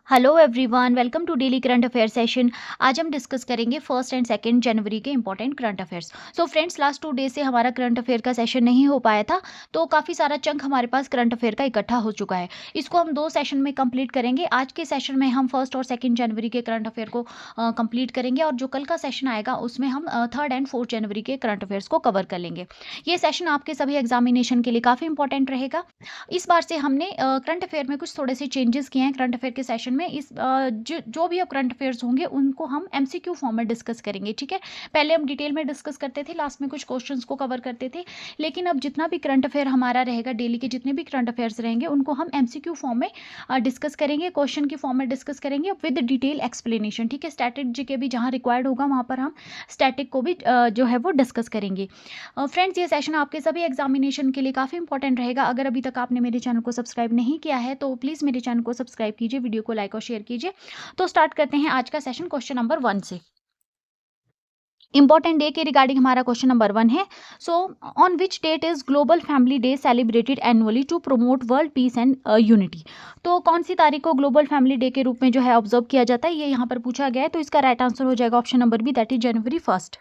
Hello everyone, welcome to daily current affair session. आज हम discuss करेंगे फर्स्ट एंड सेकंड जनवरी के important current affairs. So friends, last 2 day से हमारा current affair का session नहीं हो पाया था, तो काफ़ी सारा चंक हमारे पास करंट अफेयर का इकट्ठा हो चुका है। इसको हम 2 सेशन में कंप्लीट करेंगे। आज के सेशन में हम फर्स्ट और सेकंड जनवरी के करंट अफेयर को कंप्लीट करेंगे, और जो कल का सेशन आएगा उसमें हम थर्ड एंड फोर्थ जनवरी के करंट अफेयर्स को कवर कर लेंगे। ये सेशन आपके सभी एग्जामिनेशन के लिए काफ़ी इंपॉर्टेंट रहेगा। इस बार से हमने करंट अफेयर में कुछ थोड़े से चेंजेस किए हैं करंट अफेयर के सेशन में। जो भी अब करंट अफेयर्स होंगे उनको हम एमसीक्यू फॉर्म में डिस्कस करेंगे, ठीक है। पहले हम डिटेल में डिस्कस करते थे, लास्ट में कुछ क्वेश्चंस को कवर करते थे, लेकिन अब जितना भी करंट अफेयर हमारा रहेगा, डेली के जितने भी करंट अफेयर्स रहेंगे उनको हम एमसीक्यू फॉर्म में डिस्कस करेंगे, क्वेश्चन की फॉर्म में डिस्कस करेंगे विद डिटेल एक्सप्लेनेशन, ठीक है। स्टैटिक जीके भी जहाँ रिक्वायर्ड होगा वहाँ पर हम स्टैटिक को भी जो है वो डिस्कस करेंगे। फ्रेंड्स, ये सेशन आपके सभी एग्जामिनेशन के लिए काफ़ी इंपॉर्टेंट रहेगा। अगर अभी तक आपने मेरे चैनल को सब्सक्राइब नहीं किया है तो प्लीज़ मेरे चैनल को सब्सक्राइब कीजिए, वीडियो को लाइक और शेयर कीजिए। तो स्टार्ट करते हैं आज का सेशन क्वेश्चन नंबर 1 से। इंपॉर्टेंट डे के रिगार्डिंग हमारा क्वेश्चन नंबर 1 है। So on which date is global family day celebrated annually to promote world peace and unity. तो कौन सी तारीख को ग्लोबल फैमिली डे के रूप में जो है ऑब्जर्व किया जाता है, ये यहाँ पर पूछा गया है। तो इसका राइट आंसर हो जाएगा option number B, that is January 1।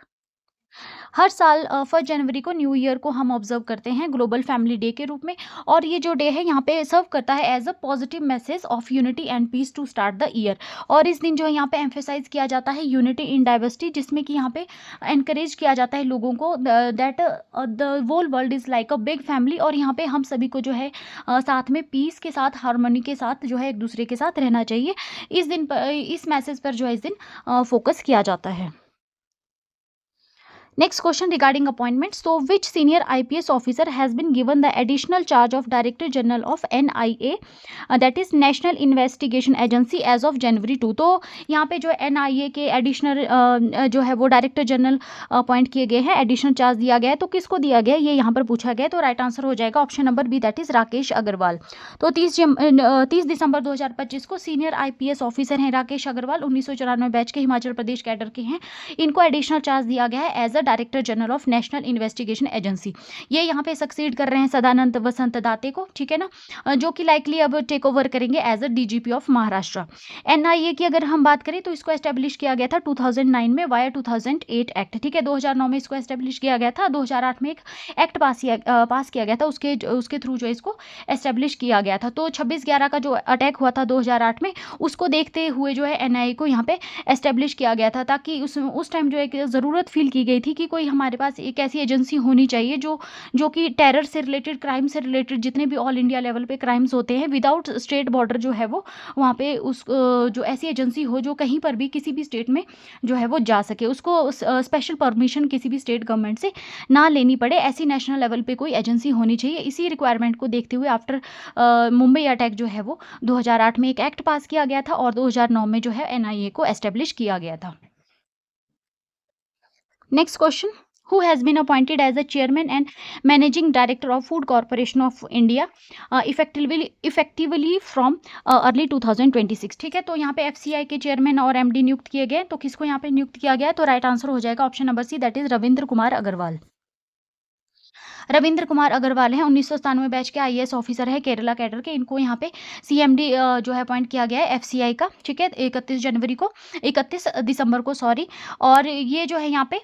हर साल 1 जनवरी को न्यू ईयर को हम ऑब्जर्व करते हैं ग्लोबल फैमिली डे के रूप में, और ये जो डे है यहाँ पे सर्व करता है as a positive message of unity and peace to start the year. और इस दिन जो है यहाँ पे एम्फेसाइज किया जाता है यूनिटी इन डाइवर्सिटी, जिसमें कि यहाँ पे एनकरेज किया जाता है लोगों को that the whole world is like a big family, और यहाँ पे हम सभी को जो है साथ में पीस के साथ, हार्मनी के साथ जो है एक दूसरे के साथ रहना चाहिए। इस दिन पर, इस मैसेज पर जो है इस दिन फोकस किया जाता है। Next question regarding appointments. So, which senior IPS officer has been given the additional charge of Director General of NIA, that is National Investigation Agency, as of January 2? तो यहाँ पे जो NIA के एडिशनल जो है वो डायरेक्टर जनरल अपॉइंट किए गए हैं, एडिशनल चार्ज दिया गया है। तो किसको दिया गया है, ये यहाँ पर पूछा गया है। तो राइट आंसर हो जाएगा option number B, that is Rakesh Agarwal. तो 30 दिसंबर 2025 को सीनियर IPS ऑफिसर हैं राकेश अग्रवाल, 1994 बैच के, हिमाचल प्रदेश कैडर के हैं। इनको एडिशनल चार्ज दिया गया है as director general of national investigation agency. ये यहाँ पे सक्सीड कर रहे हैं सदानंद वसंत दाते को, ठीक है ना, जो कि लाइकली अब टेक ओवर करेंगे as a DGP of Maharashtra. NIA की अगर हम बात करें तो इसको एस्टेब्लिश किया गया था 2009 में वाया 2008 एक्ट, ठीक है। 2009 में इसको एस्टेब्लिश किया गया था, 2008 में एक एक्ट पास किया गया था, उसके थ्रू जो इसको एस्टेब्लिश किया गया था। तो 26/11 का जो अटैक हुआ था 2008 में, उसको देखते हुए जो है एनआईए को यहाँ पे एस्टेब्लिश किया गया था, ताकि उस टाइम जो एक ज़रूरत फील की गई थी कि कोई हमारे पास एक ऐसी एजेंसी होनी चाहिए जो कि टेरर से रिलेटेड, क्राइम से रिलेटेड, जितने भी ऑल इंडिया लेवल पे क्राइम्स होते हैं विदाउट स्टेट बॉर्डर जो है वो वहाँ पे उस जो ऐसी एजेंसी हो जो कहीं पर भी किसी भी स्टेट में जो है वो जा सके, उसको स्पेशल परमिशन किसी भी स्टेट गवर्नमेंट से ना लेनी पड़े, ऐसी नेशनल लेवल पे कोई एजेंसी होनी चाहिए। इसी रिक्वायरमेंट को देखते हुए आफ्टर मुंबई अटैक जो है वो 2008 में एक एक्ट पास किया गया था, और 2009 में जो है एनआईए को एस्टेब्लिश किया गया था। Next question. Who has been appointed as the chairman and managing director of Food Corporation of India effectively from early 2026? ठीक है, तो यहाँ पे FCI के चेयरमैन और MD नियुक्त किए गए। तो किसको यहाँ पे नियुक्त किया गया है, तो राइट आंसर हो जाएगा option number C, that is Ravindra Kumar Agarwal. Ravindra Kumar Agarwal हैं, 1997 बैच के IAS ऑफिसर है, केरला कैडर के। इनको यहाँ पे CMD जो है अपॉइंट किया गया है FCI का, ठीक है, 31 दिसंबर को सॉरी। और ये जो है यहाँ पे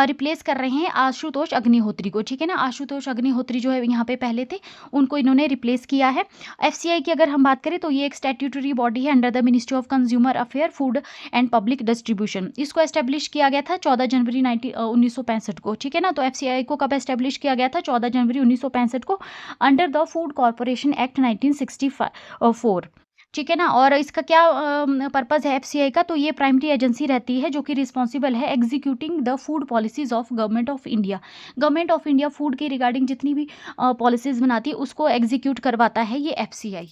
रिप्लेस कर रहे हैं आशुतोष अग्निहोत्री को, ठीक है ना। आशुतोष अग्निहोत्री जो है यहाँ पे पहले थे, उनको इन्होंने रिप्लेस किया है। FCI की अगर हम बात करें तो ये एक स्टैट्यूटरी बॉडी है under the ministry of consumer affair, food and public distribution. इसको एस्टेब्लिश किया गया था 14 जनवरी 1965 को, ठीक है ना। तो FCI को कब एस्टेब्लिश किया गया था, 14 जनवरी 1965 को, under the food corporation act 1964, ठीक है ना। और इसका क्या पर्पज़ है FCI का, तो ये प्राइमरी एजेंसी रहती है जो कि रिस्पॉन्सिबल है executing the food policies of government of India. Government of India food के रिगार्डिंग जितनी भी पॉलिसीज बनाती है उसको एग्जीक्यूट करवाता है ये FCI।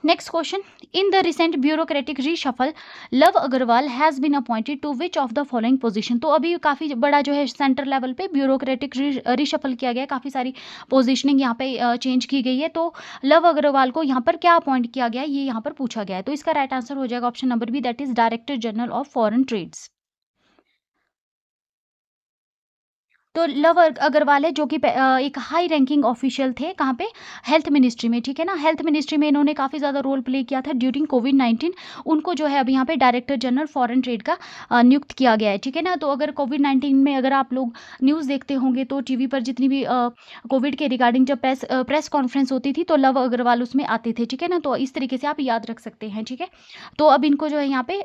Next question. In the recent bureaucratic reshuffle, Love Agarwal has been appointed to which of the following position? तो अभी काफ़ी बड़ा जो है सेंटर लेवल पे ब्यूरोक्रेटिक रिशफल किया गया है, काफ़ी सारी पोजीशनिंग यहाँ पे चेंज की गई है। तो लव अग्रवाल को यहाँ पर क्या अपॉइंट किया गया है, ये यहाँ पर पूछा गया है। तो इसका राइट आंसर हो जाएगा option number B, that is director general of foreign trades. तो लव अग्रवाल है जो कि एक हाई रैंकिंग ऑफिशियल थे कहाँ पे, हेल्थ मिनिस्ट्री में, ठीक है ना। हेल्थ मिनिस्ट्री में इन्होंने काफ़ी ज़्यादा रोल प्ले किया था ड्यूरिंग कोविड-19। उनको जो है अब यहाँ पे डायरेक्टर जनरल फॉरेन ट्रेड का नियुक्त किया गया है, ठीक है ना। तो अगर कोविड-19 में अगर आप लोग न्यूज़ देखते होंगे तो टीवी पर जितनी भी कोविड के रिगार्डिंग जब प्रेस कॉन्फ्रेंस होती थी तो लव अग्रवाल उसमें आते थे, ठीक है ना। तो इस तरीके से आप याद रख सकते हैं, ठीक है। तो अब इनको जो है यहाँ पे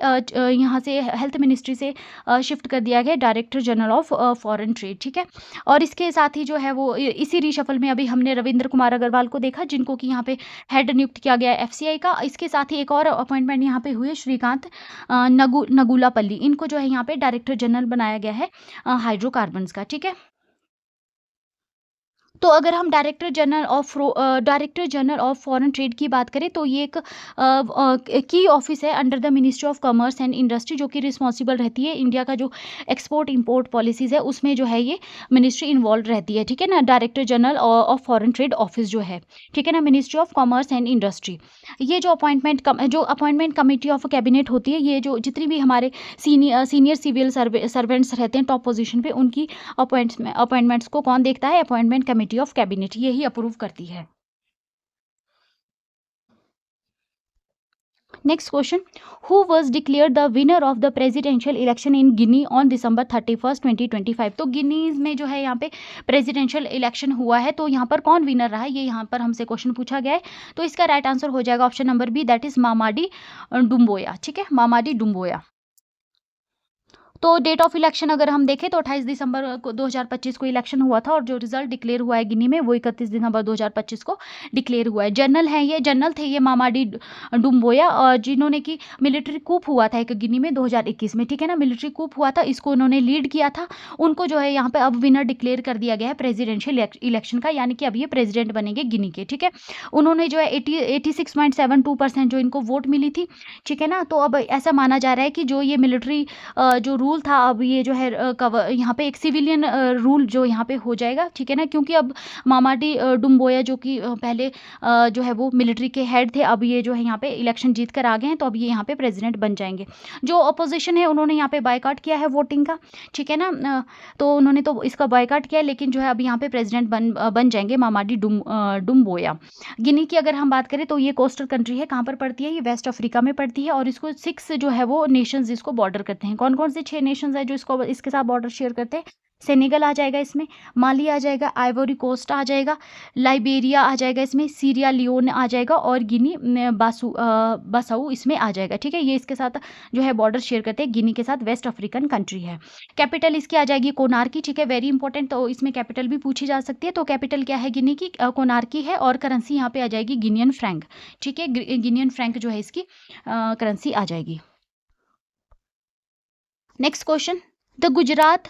यहाँ से हेल्थ मिनिस्ट्री से शिफ्ट कर दिया गया director general of foreign trade, ठीक है। और इसके साथ ही जो है वो इसी रीशफल में अभी हमने रविंद्र कुमार अग्रवाल को देखा जिनको कि यहाँ पे हेड नियुक्त किया गया है एफसीआई का। इसके साथ ही एक और अपॉइंटमेंट यहाँ पे हुए श्रीकांत नगुलापल्ली, इनको जो है यहाँ पे डायरेक्टर जनरल बनाया गया है हाइड्रोकार्बन्स का, ठीक है। तो अगर हम director general of foreign trade की बात करें तो ये एक की ऑफिस है under the ministry of commerce and industry जो कि रिस्पॉन्सिबल रहती है इंडिया का जो एक्सपोर्ट इंपोर्ट पॉलिसीज़ है उसमें जो है ये मिनिस्ट्री इन्वॉल्व रहती है, ठीक है ना। Director general of foreign trade office जो है, ठीक है ना, ministry of commerce and industry. ये जो अपॉइंटमेंट कमेटी ऑफ कैबिनेट होती है, ये जो जितनी भी हमारे सीनियर सिविल सर्वेंट्स रहते हैं टॉप पोजीशन पे, उनकी अपॉइंटमेंट्स को कौन देखता है, अपॉइंटमेंट कमेटी ऑफ कैबिनेट, यही अप्रूव करती है। Next question, who was declared the winner of the presidential election in Guinea on December 31, 2025। तो गिनीज में जो है यहाँ पे प्रेसिडेंशियल इलेक्शन हुआ है, तो यहाँ पर कौन विनर रहा है, ये यहाँ पर हमसे क्वेश्चन पूछा गया है। तो इसका राइट आंसर हो जाएगा option number B, that is Mamadi Doumbouya, ठीक है, मामाडी डुम्बोया। तो डेट ऑफ इलेक्शन अगर हम देखें तो 28 दिसंबर को 2025 को इलेक्शन हुआ था और जो रिजल्ट डिक्लेयर हुआ है गिनी में वो 31 दिसंबर 2025 को डिक्लेयर हुआ है। जनरल थे ये मामाडी डुम्बोया, और जिन्होंने कि मिलिट्री कूप हुआ था एक गिनी में 2021 में, ठीक है ना, मिलिट्री कूप हुआ था, इसको उन्होंने लीड किया था। उनको जो है यहाँ पे अब विनर डिक्लेयर कर दिया गया है प्रेसिडेंशियल इलेक्शन का, यानी कि अब ये प्रेसिडेंट बनेंगे गिनी के, ठीक है। उन्होंने जो है 86.72% जो इनको वोट मिली थी, ठीक है ना। तो अब ऐसा माना जा रहा है कि जो ये मिलिट्री जो रूल था अब ये जो है यहाँ पे एक सिविलियन रूल जो यहाँ पे हो जाएगा, ठीक है ना, क्योंकि अब मामाडी डुम्बोया जो कि पहले जो है वो मिलिट्री के हेड थे, अब ये जो है यहाँ पे इलेक्शन जीत कर आ गए हैं, तो अब ये यहाँ पे प्रेसिडेंट बन जाएंगे। जो अपोजिशन है उन्होंने यहाँ पे बायकॉट किया है वोटिंग का, ठीक है ना, तो उन्होंने तो इसका बायकॉट किया, लेकिन जो है अब यहाँ पे प्रेसिडेंट बन जाएंगे मामाडी डुम्बोया। गिनी की अगर हम बात करें तो ये कोस्टल कंट्री है, कहाँ पर पड़ती है, ये वेस्ट अफ्रीका में पड़ती है, और इसको 6 जो है वो नेशंस इसको बॉर्डर करते हैं। कौन कौन से 6 नेशंस है जो इसके साथ बॉर्डर शेयर करते हैं, सेनेगल आ जाएगा इसमें, माली आ जाएगा, आइवरी कोस्ट आ जाएगा, लाइबेरिया आ जाएगा इसमें, सीरिया लियोन आ जाएगा, और गिनी बासाऊ इसमें आ जाएगा, ठीक है। ये इसके साथ जो है बॉर्डर शेयर करते हैं, गिनी के साथ वेस्ट अफ्रीकन कंट्री है। कैपिटल इसकी आ जाएगी कोनार्की, ठीक है, वेरी इंपॉर्टेंट, तो इसमें कैपिटल भी पूछी जा सकती है। तो कैपिटल क्या है गिनी की, कोनार्की है, और करेंसी यहाँ पे आ जाएगी गिनियन फ्रैंक, ठीक है, गिनियन फ्रैंक जो है इसकी करेंसी आ जाएगी। Next question, the Gujarat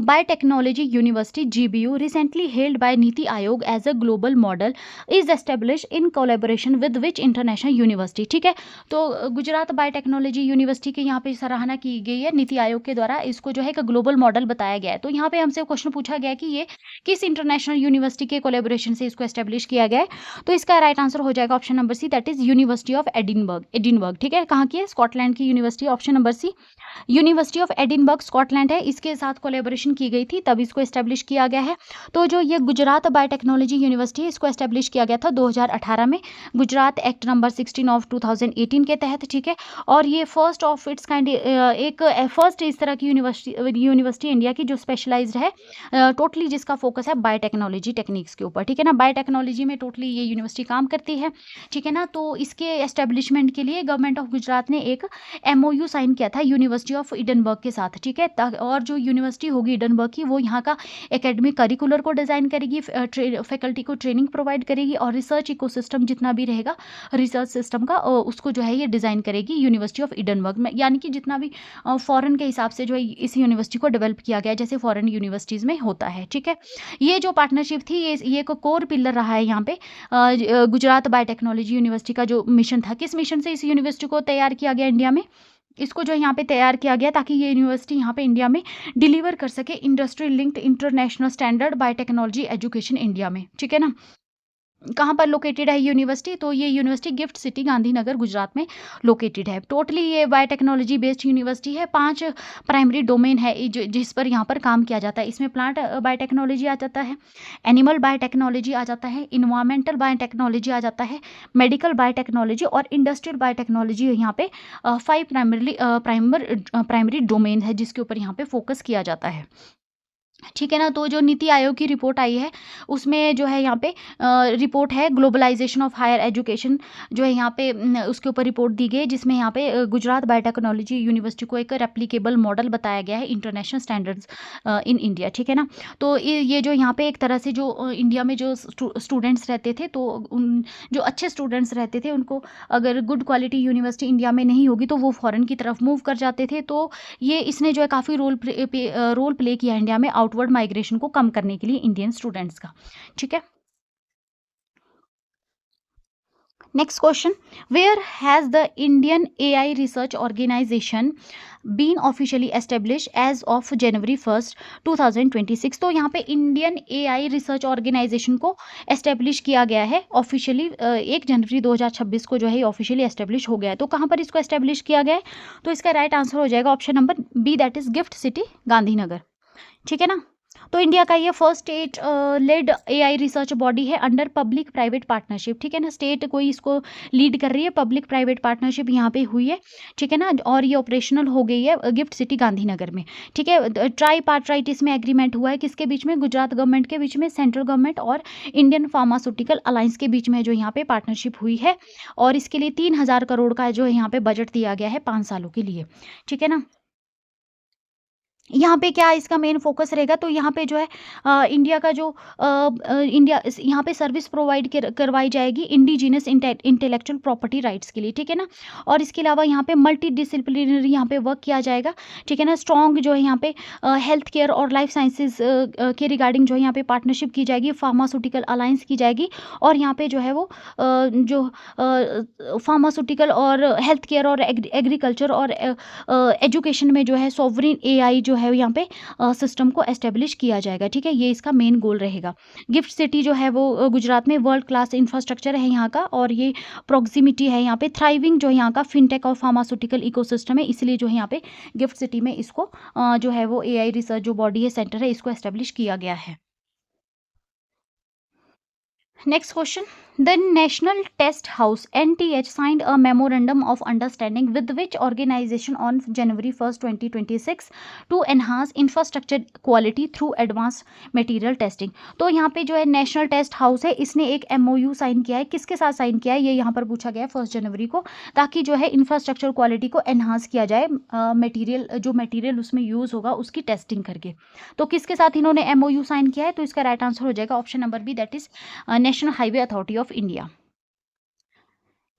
Biotechnology University GBU recently held by Niti Aayog as a global model is established in collaboration with which international university, ठीक है। तो गुजरात बायोटेक्नोलॉजी यूनिवर्सिटी के यहाँ पे सराहना की गई है नीति आयोग के द्वारा, इसको जो है एक ग्लोबल मॉडल बताया गया है। तो यहाँ पे हमसे क्वेश्चन पूछा गया है कि ये किस इंटरनेशनल यूनिवर्सिटी के कोलेबोरेशन से इसको एस्टेब्लिश किया गया है। तो इसका राइट आंसर हो जाएगा option number C, that is university of Edinburgh, ठीक है। कहाँ की है, स्कॉटलैंड की university, option number C, university of Edinburgh Scotland है, इसके साथ कोलेबोरेशन की गई थी तब इसको एस्टेब्लिश किया गया है। तो जो ये गुजरात बायोटेक्नोलॉजी यूनिवर्सिटी है इसको एस्टेब्लिश किया गया था 2018 में गुजरात एक्ट नंबर 16 ऑफ 2018 के तहत, ठीक है। और ये फर्स्ट ऑफ इट्स काइंड एक फर्स्ट इस तरह की यूनिवर्सिटी इंडिया की जो स्पेशलाइज्ड है टोटली, जिसका फोकस है बायोटेक्नोलॉजी टेक्निक्स के ऊपर, ठीक है ना। बायोटेक्नोलॉजी में टोटली ये यूनिवर्सिटी काम करती है, ठीक है ना। तो इसके एस्टेब्लिशमेंट के लिए गवर्नमेंट ऑफ गुजरात ने एक MOU साइन किया था यूनिवर्सिटी ऑफ एडिनबर्ग के साथ, ठीक है। और जो यूनिवर्सिटी होगी एडिनबर्ग की वो यहाँ का एकेडमिक करिकुलर को डिज़ाइन करेगी, फैकल्टी को ट्रेनिंग प्रोवाइड करेगी, और रिसर्च इकोसिस्टम जितना भी रहेगा रिसर्च सिस्टम का उसको जो है ये डिज़ाइन करेगी यूनिवर्सिटी ऑफ एडिनबर्ग में, यानी कि जितना भी फॉरेन के हिसाब से जो है इस यूनिवर्सिटी को डेवलप किया गया है जैसे फॉरेन यूनिवर्सिटीज़ में होता है, ठीक है। ये जो पार्टनरशिप थी ये एक कोर पिलर रहा है यहाँ पे गुजरात बायोटेक्नोलॉजी यूनिवर्सिटी का जो मिशन था। किस मिशन से इस यूनिवर्सिटी को तैयार किया गया इंडिया में, इसको जो यहाँ पे तैयार किया गया ताकि ये यूनिवर्सिटी यहाँ पे इंडिया में डिलीवर कर सके industry linked international standard biotechnology education India में, ठीक है ना। कहाँ पर लोकेटेड है यूनिवर्सिटी, तो ये university gift city Gandhinagar Gujarat में लोकेटेड है। टोटली ये बायोटेक्नोलॉजी बेस्ड यूनिवर्सिटी है। 5 प्राइमरी डोमेन है जिस पर यहाँ पर काम किया जाता है। इसमें प्लांट बायोटेक्नोलॉजी आ जाता है, एनिमल बायोटेक्नोलॉजी आ जाता है, इन्वायरमेंटल बायोटेक्नोलॉजी आ जाता है, मेडिकल बायोटेक्नोलॉजी और इंडस्ट्रियल बायोटेक्नोलॉजी यहाँ पे 5 प्राइमरी डोमेन है जिसके ऊपर यहाँ पे फोकस किया जाता है। ठीक है ना। तो जो नीति आयोग की रिपोर्ट आई है उसमें जो है यहाँ पे रिपोर्ट है ग्लोबलाइजेशन ऑफ हायर एजुकेशन, जो है यहाँ पे उसके ऊपर रिपोर्ट दी गई है, जिसमें यहाँ पे गुजरात बायोटेक्नोलॉजी यूनिवर्सिटी को एक रेप्लिकेबल मॉडल बताया गया है इंटरनेशनल स्टैंडर्ड्स इन इंडिया। ठीक है ना। तो ये जो यहाँ पे एक तरह से जो इंडिया में जो स्टूडेंट्स रहते थे, तो उन जो अच्छे स्टूडेंट्स रहते थे उनको अगर गुड क्वालिटी यूनिवर्सिटी इंडिया में नहीं होगी तो वो फॉरेन की तरफ मूव कर जाते थे। तो ये इसने जो है काफ़ी रोल प्ले किया इंडिया में आउटवर्ड माइग्रेशन को कम करने के लिए इंडियन स्टूडेंट्स का। ठीक है। Next question, where has the Indian AI research organisation been officially establish as of January 1 2026। तो यहाँ पे इंडियन एआई रिसर्च ऑर्गेनाइजेशन को एस्टेब्लिश किया गया है ऑफिशियली 1 जनवरी 2026 को जो है ऑफिशियली एस्टेब्लिश हो गया है। तो कहाँ पर इसको एस्टेब्लिश किया गया है, तो इसका राइट आंसर हो जाएगा option number B, that is GIFT city Gandhinagar. ठीक है ना। तो इंडिया का ये first state led AI research body है अंडर पब्लिक प्राइवेट पार्टनरशिप। ठीक है ना। स्टेट कोई इसको लीड कर रही है, पब्लिक प्राइवेट पार्टनरशिप यहाँ पे हुई है। ठीक है ना। और ये ऑपरेशनल हो गई है गिफ्ट सिटी गांधीनगर में। ठीक है। ट्राई पार्टराइट इसमें एग्रीमेंट हुआ है किसके बीच में, गुजरात गवर्नमेंट के बीच में, सेंट्रल गवर्नमेंट और इंडियन फार्मास्यूटिकल अलायंस के बीच में जो यहाँ पे पार्टनरशिप हुई है। और इसके लिए 3,000 करोड़ का जो यहाँ पे बजट दिया गया है 5 सालों के लिए। ठीक है ना। यहाँ पे क्या इसका मेन फोकस रहेगा, तो यहाँ पे जो है इंडिया का जो इंडिया यहाँ पे सर्विस प्रोवाइड करवाई जाएगी इंडिजिनस इंटेलेक्चुअल प्रॉपर्टी राइट्स के लिए। ठीक है ना। और इसके अलावा यहाँ पे मल्टी डिसिप्लिनरी यहाँ पे वर्क किया जाएगा। ठीक है ना। स्ट्रॉन्ग जो है यहाँ पे हेल्थ केयर और लाइफ साइंसेज के रिगार्डिंग जो है यहाँ पे पार्टनरशिप की जाएगी, फार्मास्यूटिकल अलायंस की जाएगी। और यहाँ पे जो है वो जो फार्मास्यूटिकल और हेल्थ केयर और एग्रीकल्चर और एजुकेशन में जो है सॉवरिन एआई जो है यहाँ पे सिस्टम को एस्टेब्लिश किया जाएगा। ठीक है। ये इसका मेन गोल रहेगा। गिफ्ट सिटी जो है वो गुजरात में वर्ल्ड क्लास इंफ्रास्ट्रक्चर है यहाँ का, और ये प्रॉक्सिमिटी है यहाँ पे, थ्राइविंग जो है यहाँ का फिनटेक और फार्मास्यूटिकल इकोसिस्टम है, इसलिए जो है यहाँ पे गिफ्ट सिटी में इसको जो है वो एआई रिसर्च जो बॉडी है, सेंटर है, इसको एस्टेब्लिश किया गया है। Next question. The National Test House NTH signed a memorandum of understanding with which organization on January 1st 2026 to enhance infrastructure quality through advanced material testing। तो यहाँ पे जो है नेशनल टेस्ट हाउस है, इसने एक MOU साइन किया है। किसके साथ साइन किया है ये यहाँ पर पूछा गया है 1 जनवरी को, ताकि जो है इंफ्रास्ट्रक्चर क्वालिटी को एनहांस किया जाए, मटेरियल उसमें यूज़ होगा उसकी टेस्टिंग करके। तो किसके साथ इन्होंने MOU साइन किया है, तो इसका राइट आंसर हो जाएगा option number B, that is national highway authority of India.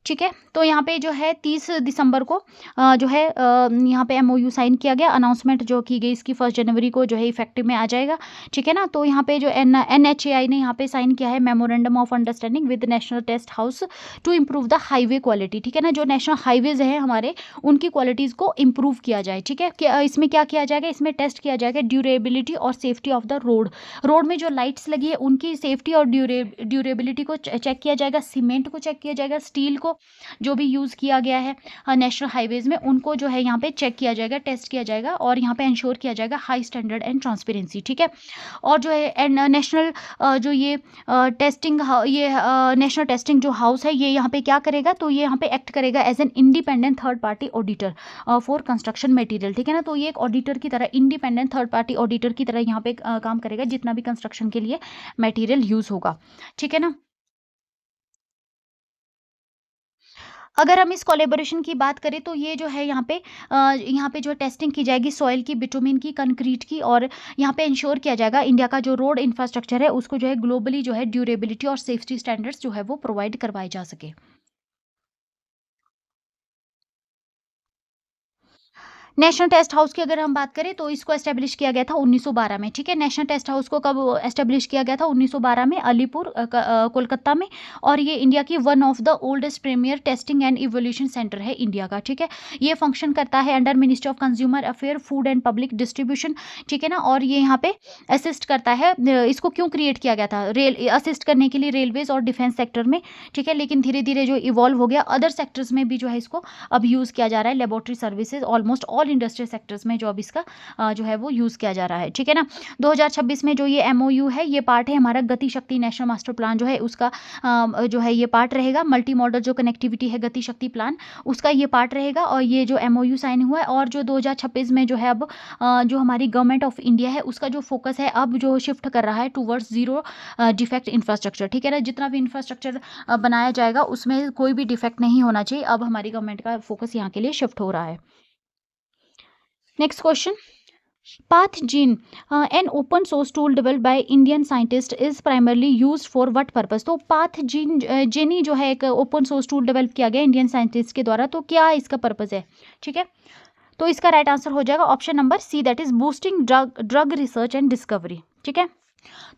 ठीक है। तो यहाँ पे जो है 30 दिसंबर को जो है यहाँ पे MOU साइन किया गया, अनाउंसमेंट जो की गई इसकी 1 जनवरी को जो है इफेक्टिव में आ जाएगा। ठीक है ना। तो यहाँ पे जो NHAI ने यहाँ पे साइन किया है memorandum of understanding with national test house to improve the highway quality. ठीक है ना। जो नेशनल हाईवेज हैं हमारे, उनकी क्वालिटीज़ को इम्प्रूव किया जाए। ठीक है। इसमें क्या किया जाएगा, इसमें टेस्ट किया जाएगा ड्यूरेबिलिटी और सेफ्टी ऑफ द रोड में जो लाइट्स लगी है उनकी सेफ्टी और ड्यूरेबिलिटी को चेक किया जाएगा, सीमेंट को चेक किया जाएगा, स्टील को जो भी यूज़ किया गया है नेशनल हाईवेज में उनको जो है यहाँ पे चेक किया जाएगा, टेस्ट किया जाएगा, और यहाँ पे इंश्योर किया जाएगा हाई स्टैंडर्ड एंड ट्रांसपेरेंसी। ठीक है। और जो है नेशनल जो ये टेस्टिंग ये नेशनल टेस्टिंग जो हाउस है ये यहाँ पे क्या करेगा, तो ये यहाँ पे एक्ट करेगा as an independent third party auditor for construction material. ठीक है ना। तो ये एक ऑडिटर की तरह, इंडिपेंडेंट थर्ड पार्टी ऑडिटर की तरह यहाँ पे काम करेगा जितना भी कंस्ट्रक्शन के लिए मटेरियल यूज़ होगा। ठीक है ना। अगर हम इस कोलेबोरेशन की बात करें तो ये जो है यहाँ पे जो टेस्टिंग की जाएगी सॉइल की, बिटुमिन की, कंक्रीट की, और यहाँ पे इंश्योर किया जाएगा इंडिया का जो रोड इंफ्रास्ट्रक्चर है उसको जो है ग्लोबली जो है ड्यूरेबिलिटी और सेफ्टी स्टैंडर्ड्स जो है वो प्रोवाइड करवाए जा सके। नेशनल टेस्ट हाउस की अगर हम बात करें तो इसको एस्टेब्लिश किया गया था 1912 में, ठीक है। नेशनल टेस्ट हाउस को कब एस्टेब्लिश किया गया था? 1912 में, अलीपुर कोलकाता में। और ये इंडिया की one of the oldest premier testing and evolution centre है इंडिया का, ठीक है। ये फंक्शन करता है under ministry of consumer affair, food and public distribution, ठीक है ना। और ये यहाँ पे असिस्ट करता है। इसको क्यों क्रिएट किया गया था? असिस्ट करने के लिए रेलवेज और डिफेंस सेक्टर में, ठीक है। लेकिन धीरे धीरे जो इवॉल्व हो गया, अदर सेक्टर्स में भी जो है इसको अब यूज़ किया जा रहा है। Laboratory services, almost all industrial sectors में जो अब इसका जो है वो यूज़ किया जा रहा है, ठीक है ना। 2026 में जो ये एमओयू है, ये पार्ट है हमारा गति शक्ति नेशनल मास्टर प्लान जो है उसका जो है ये पार्ट रहेगा। मल्टी मॉडल जो कनेक्टिविटी है गति शक्ति प्लान, उसका ये पार्ट रहेगा। और ये जो एमओयू साइन हुआ है, और जो 2026 में जो है अब जो हमारी गवर्नमेंट ऑफ इंडिया है उसका जो फोकस है अब जो शिफ्ट कर रहा है टूवर्ड्स जीरो डिफेक्ट इंफ्रास्ट्रक्चर, ठीक है ना। जितना भी इंफ्रास्ट्रक्चर बनाया जाएगा उसमें कोई भी डिफेक्ट नहीं होना चाहिए। अब हमारी गवर्नमेंट का फोकस यहाँ के लिए शिफ्ट हो रहा है। Next question, PathGene, an open source tool developed by Indian scientists, is primarily used for what purpose? तो PathGene जेनी जो है एक ओपन सोर्स टूल डेवलप किया गया इंडियन साइंटिस्ट के द्वारा, तो क्या इसका पर्पस है, ठीक है। तो इसका राइट आंसर हो जाएगा option number C, that is boosting drug research and discovery, ठीक है।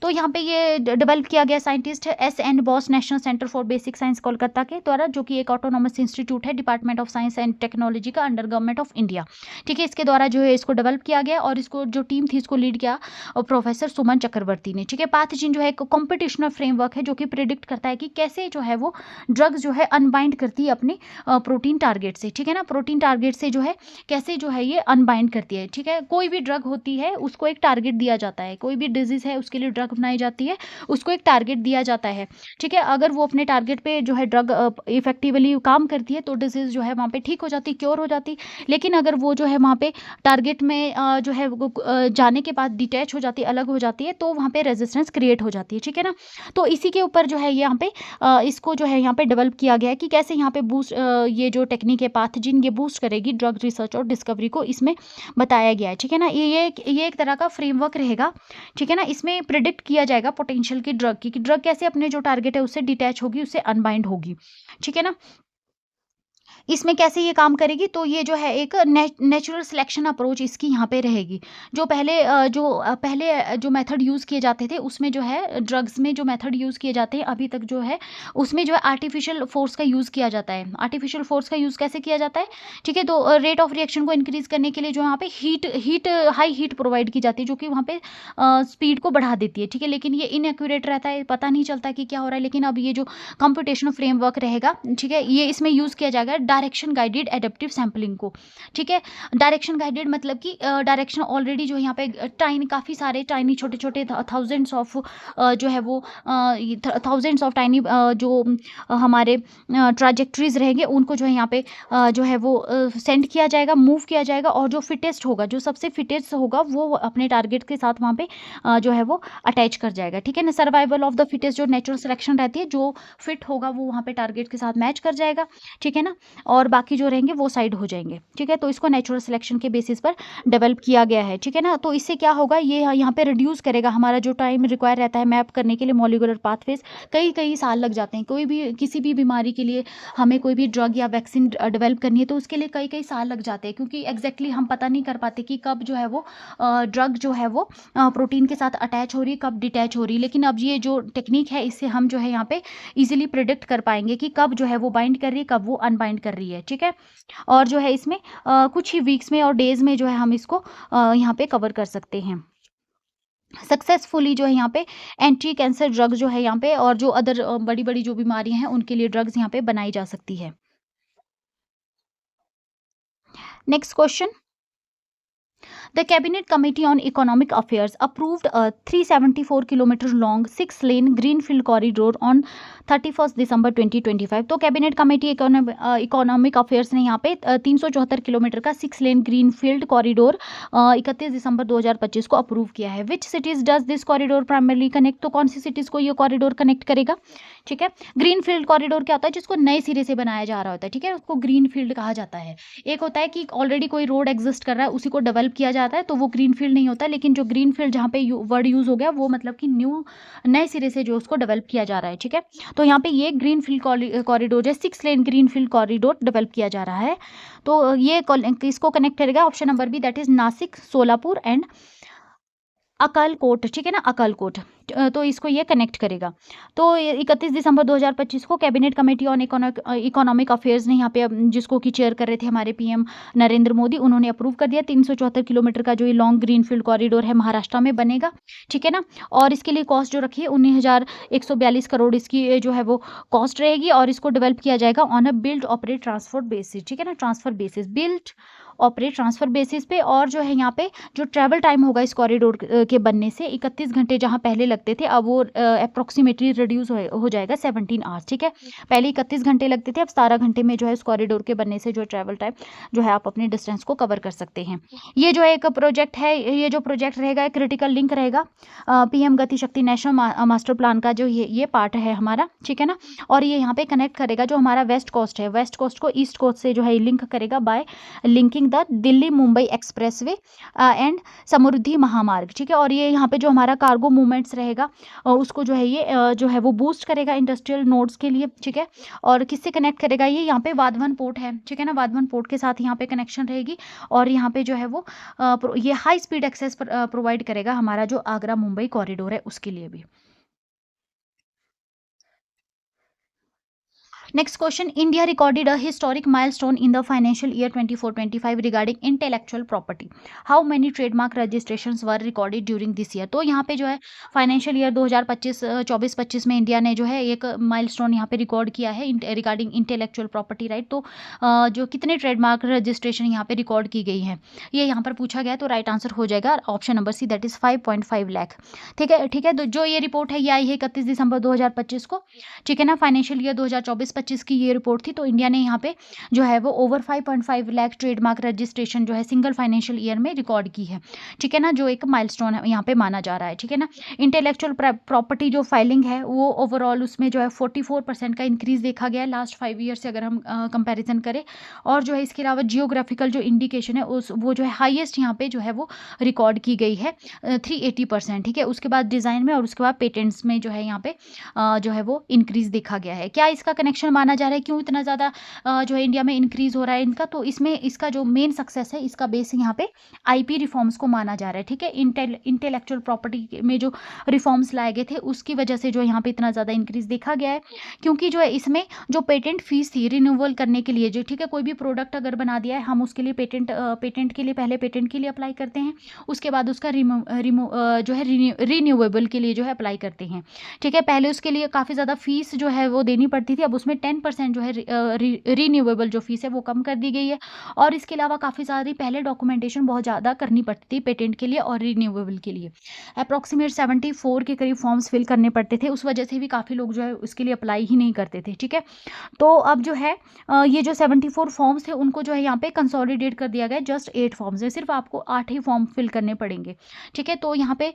तो यहाँ पे ये डेवलप किया गया साइंटिस्ट है S.N. Bose national centre for basic science Kolkata के द्वारा, जो कि एक ऑटोनॉमस इंस्टीट्यूट है department of science and technology का अंडर गवर्नमेंट ऑफ इंडिया, ठीक है। इसके द्वारा जो है इसको डेवलप किया गया, और इसको जो टीम थी इसको लीड किया प्रोफेसर सुमन चक्रवर्ती ने, ठीक है। पाथजीन जो है एक कॉम्पिटिशनल फ्रेमवर्क है जो कि प्रिडिक्ट करता है कि कैसे जो है वो ड्रग्स जो है अनबाइंड करती है अपने प्रोटीन टारगेट से, ठीक है ना। प्रोटीन टारगेट से जो है कैसे जो है ये अनबाइंड करती है, ठीक है। कोई भी ड्रग होती है उसको एक टारगेट दिया जाता है, कोई भी डिजीज है उसके लिए ड्रग बनाई जाती है, उसको एक टारगेट दिया जाता है, ठीक है। अगर वो अपने टारगेट पे जो है ड्रग इफेक्टिवली काम करती है तो डिजीज जो है वहाँ पे ठीक हो जाती, क्योर हो जाती। लेकिन अगर वो जो है वहाँ पे टारगेट में जो है वो जाने के बाद डिटैच हो जाती, अलग हो जाती है, तो वहाँ पे रेजिस्टेंस क्रिएट हो जाती है, ठीक है ना। तो इसी के ऊपर जो है यहाँ पे इसको जो है यहाँ पे डेवलप किया गया है कि कैसे यहाँ पे बूस्ट ये जो टेक्निक है पाथजीन, ये बूस्ट करेगी ड्रग रिसर्च और डिस्कवरी को, इसमें बताया गया है, ठीक है ना। ये एक तरह का फ्रेमवर्क रहेगा, ठीक है ना। इसमें प्रिडिक्ट किया जाएगा पोटेंशियल की ड्रग की, कि ड्रग कैसे अपने जो टारगेट है उससे डिटैच होगी, उससे अनबाइंड होगी, ठीक है ना। इसमें कैसे ये काम करेगी? तो ये जो है एक नेचुरल सिलेक्शन अप्रोच इसकी यहाँ पे रहेगी। जो पहले जो मेथड यूज़ किए जाते थे उसमें जो है ड्रग्स में जो मेथड यूज़ किए जाते हैं अभी तक जो है उसमें जो है आर्टिफिशियल फोर्स का यूज़ किया जाता है। आर्टिफिशियल फोर्स का यूज़ कैसे किया जाता है, ठीक है। तो रेट ऑफ रिएक्शन को इंक्रीज करने के लिए जो यहाँ पे हाई हीट प्रोवाइड की जाती है, जो कि वहाँ पे स्पीड को बढ़ा देती है, ठीक है। लेकिन ये इनएक्यूरेट रहता है, पता नहीं चलता कि क्या हो रहा है। लेकिन अब ये जो कंप्यूटेशनल फ्रेमवर्क रहेगा, ठीक है, ये इसमें यूज़ किया जाएगा डायरेक्शन गाइडेड एडेप्टिव सैम्पलिंग को, ठीक है। डायरेक्शन गाइडेड मतलब कि डायरेक्शन ऑलरेडी जो यहाँ पे काफ़ी सारे टाइनी छोटे छोटे थाउजेंड्स ऑफ जो है वो थाउजेंड्स ऑफ टाइनी जो हमारे ट्राजेक्टरीज रहेंगे उनको जो है यहाँ पे जो है वो सेंड किया जाएगा, मूव किया जाएगा, और जो फिटेस्ट होगा, जो सबसे फिटेस्ट होगा वो अपने टारगेट के साथ वहाँ पे जो है वो अटैच कर जाएगा, ठीक है ना। सर्वाइवल ऑफ द फिटेस्ट जो नेचुरल सिलेक्शन रहती है, जो फिट होगा वो वहाँ पे टारगेट के साथ मैच कर जाएगा, ठीक है ना। और बाकी जो रहेंगे वो साइड हो जाएंगे, ठीक है। तो इसको नेचुरल सिलेक्शन के बेसिस पर डेवलप किया गया है, ठीक है ना। तो इससे क्या होगा, ये यहाँ पे रिड्यूस करेगा हमारा जो टाइम रिक्वायर रहता है मैप करने के लिए मॉलिक्यूलर पाथवेज। कई साल लग जाते हैं, किसी भी बीमारी के लिए हमें कोई भी ड्रग या वैक्सीन डेवलप करनी है तो उसके लिए कई साल लग जाते हैं, क्योंकि एग्जैक्टली हम पता नहीं कर पाते कि कब जो है वो ड्रग जो है वो प्रोटीन के साथ अटैच हो रही है, कब डिटैच हो रही है। लेकिन अब ये जो टेक्निक है इससे हम जो है यहाँ पे इजीली प्रिडिक्ट कर पाएंगे कि कब जो है वो बाइंड कर रही है, कब वो अनबाइंड कर रही है, ठीक है। और जो है इसमें कुछ ही वीक्स में और डेज में जो है हम इसको यहाँ पे कवर कर सकते हैं सक्सेसफुली। जो है यहाँ पे एंटी कैंसर ड्रग जो है यहाँ पे, और जो अदर बड़ी बड़ी जो बीमारियां हैं उनके लिए ड्रग्स यहाँ पे बनाई जा सकती है। Next question, The Cabinet Committee on Economic Affairs approved a 374 km long 6-lane greenfield corridor on 31 दिसंबर 2025। तो कैबिनेट कमेटी इकोनॉमिक अफेयर्स ने यहाँ पे 374 किलोमीटर का 6 लेन ग्रीनफील्ड कॉरिडोर 31 दिसंबर 2025 को अप्रूव किया है। विच cities does this corridor primarily connect? तो कौन सी सिटीज को ये कॉरिडोर कनेक्ट करेगा, ठीक है। ग्रीनफील्ड कॉरिडोर क्या होता है, जिसको नए सिरे से बनाया जा रहा होता है, ठीक है, उसको ग्रीनफील्ड कहा जाता है। एक होता है कि ऑलरेडी कोई रोड एग्जिस्ट कर रहा है उसी को डेवलप किया जाता है तो वो ग्रीन फील्ड नहीं होता, लेकिन जो ग्रीन फील्ड जहाँ पे वर्ड यूज़ हो गया वो मतलब कि नए सिरे से जो उसको डेवलप किया जा रहा है, ठीक है। तो यहाँ पे ये ग्रीन फील्ड कॉरिडोर है, 6 lane green field corridor develop किया जा रहा है। तो ये किसको कनेक्ट करेगा, option number B, that is Nashik, Solapur and Akkalkot, ठीक है ना, अकालकोट। तो इसको ये कनेक्ट करेगा। तो 31 दिसंबर 2025 को cabinet committee on economic affairs ने यहाँ पे जिसको की चेयर कर रहे थे हमारे पीएम नरेंद्र मोदी, उन्होंने अप्रूव कर दिया। 374 किलोमीटर का जो ये लॉन्ग ग्रीन फील्ड कॉरिडोर है महाराष्ट्र में बनेगा, ठीक है ना। और इसके लिए कॉस्ट जो रखी है 19,142 करोड़ इसकी जो है वो कॉस्ट रहेगी, और इसको डेवलप किया जाएगा on a build operate transfer basis, ठीक है ना, transfer basis, build operate transfer basis पे। और जो है यहाँ पे जो ट्रैवल टाइम होगा इस कॉरिडोर के बनने से 31 घंटे जहाँ पहले लगते थे, अब वो अप्रोक्सीमेटली रिड्यूस हो जाएगा 17 आवर्स, ठीक है। पहले 31 घंटे लगते थे, अब 17 घंटे में जो है इस कॉरिडोर के बनने से जो ट्रैवल टाइम जो है आप अपने डिस्टेंस को कवर कर सकते हैं। ये जो है एक प्रोजेक्ट है, ये जो प्रोजेक्ट रहेगा क्रिटिकल लिंक रहेगा पीएम गति शक्ति नेशनल मास्टर प्लान का, जो ये पार्ट है हमारा, ठीक है ना। और ये यहाँ पे कनेक्ट करेगा जो हमारा वेस्ट कोस्ट है, वेस्ट कोस्ट को ईस्ट कोस्ट से जो है लिंक करेगा by linking the Delhi Mumbai expressway and Samruddhi Mahamarg, ठीक है। और ये यहाँ पे जो हमारा कार्गो मूवमेंट्स रहेगा उसको जो है ये जो है वो बूस्ट करेगा इंडस्ट्रियल नोड्स के लिए, ठीक है। और किससे कनेक्ट करेगा ये, यहाँ पे वाधवन पोर्ट है, ठीक है ना, वाधवन पोर्ट के साथ यहाँ पे कनेक्शन रहेगी। और यहाँ पे जो है वो ये हाई स्पीड एक्सेस प्रोवाइड करेगा हमारा जो आगरा मुंबई कॉरिडोर है उसके लिए भी। Next question, India recorded a historic milestone in the financial year 24-25 regarding intellectual property. How many trademark registrations were recorded during this year? तो यहाँ पे जो है फाइनेंशियल ईयर 2024-25 में इंडिया ने जो है एक माइलस्टोन यहाँ पे रिकॉर्ड किया है रिगार्डिंग इंटेलेक्चुअल प्रॉपर्टी राइट। तो जो कितने ट्रेडमार्क रजिस्ट्रेशन यहाँ पे रिकॉर्ड की गई है ये यहाँ पर पूछा गया, तो राइट आंसर हो जाएगा option number C, that is 5.5 lakh, ठीक है, ठीक है। तो जो ये रिपोर्ट है ये आई है 31 दिसंबर 2025 को, ठीक है ना। फाइनेंशियल ईयर 2024-25 की ये रिपोर्ट थी। तो इंडिया ने यहाँ पे जो है वो ओवर 5.5 लाख ट्रेडमार्क रजिस्ट्रेशन जो है सिंगल फाइनेंशियल ईयर में रिकॉर्ड की है, ठीक है ना, जो एक माइलस्टोन है यहाँ पे माना जा रहा है, ठीक है ना। इंटेलेक्चुअल प्रॉपर्टी जो फाइलिंग है वो ओवरऑल उसमें जो है 44% का इंक्रीज देखा गया है लास्ट 5 ईयर से अगर हम कंपेरिजन करें। और जो है इसके अलावा जियोग्राफिकल जो इंडिकेशन है वो जो है हाईएस्ट यहाँ पे जो है वो रिकॉर्ड की गई है 380%, ठीक है। उसके बाद डिज़ाइन में और उसके बाद पेटेंट्स में जो है यहाँ पे जो है वो इंक्रीज देखा गया है। क्या इसका कनेक्शन माना जा रहा है, क्यों इतना ज़्यादा जो है इंडिया में इंक्रीज हो रहा है इनका, तो इसमें इसका जो मेन सक्सेस है इसका बेस यहाँ पे आईपी रिफॉर्म्स को माना जा रहा है, ठीक है। इंटेलेक्चुअल प्रॉपर्टी में जो रिफॉर्म्स लाए गए थे उसकी वजह से जो यहाँ पे इतना ज़्यादा इंक्रीज देखा गया है। क्योंकि जो है इसमें जो पेटेंट फीस थी रिन्यूअल करने के लिए जो, ठीक है, कोई भी प्रोडक्ट अगर बना दिया है हम उसके लिए पेटेंट के लिए पहले पेटेंट के लिए अप्लाई करते हैं, उसके बाद उसका जो है रिन्यूएबल के लिए जो है अप्लाई करते हैं, ठीक है। पहले उसके लिए काफ़ी ज़्यादा फीस जो है वो देनी पड़ती थी, अब उसमें 10% जो है रिन्यूएबल जो फीस है वो कम कर दी गई है। और इसके अलावा काफ़ी सारी पहले डॉक्यूमेंटेशन बहुत ज़्यादा करनी पड़ती थी पेटेंट के लिए और रिन्यूएबल के लिए, अप्रॉक्सीमेट 74 के करीब फॉर्म्स फिल करने पड़ते थे, उस वजह से भी काफ़ी लोग जो है उसके लिए अप्लाई ही नहीं करते थे, ठीक है। तो अब जो है ये जो 74 फॉर्म्स थे उनको जो है यहाँ पे कंसोलिडेट कर दिया गया, जस्ट 8 फॉर्म्स है, सिर्फ आपको 8 ही फॉर्म फिल करने पड़ेंगे, ठीक है। तो यहाँ पे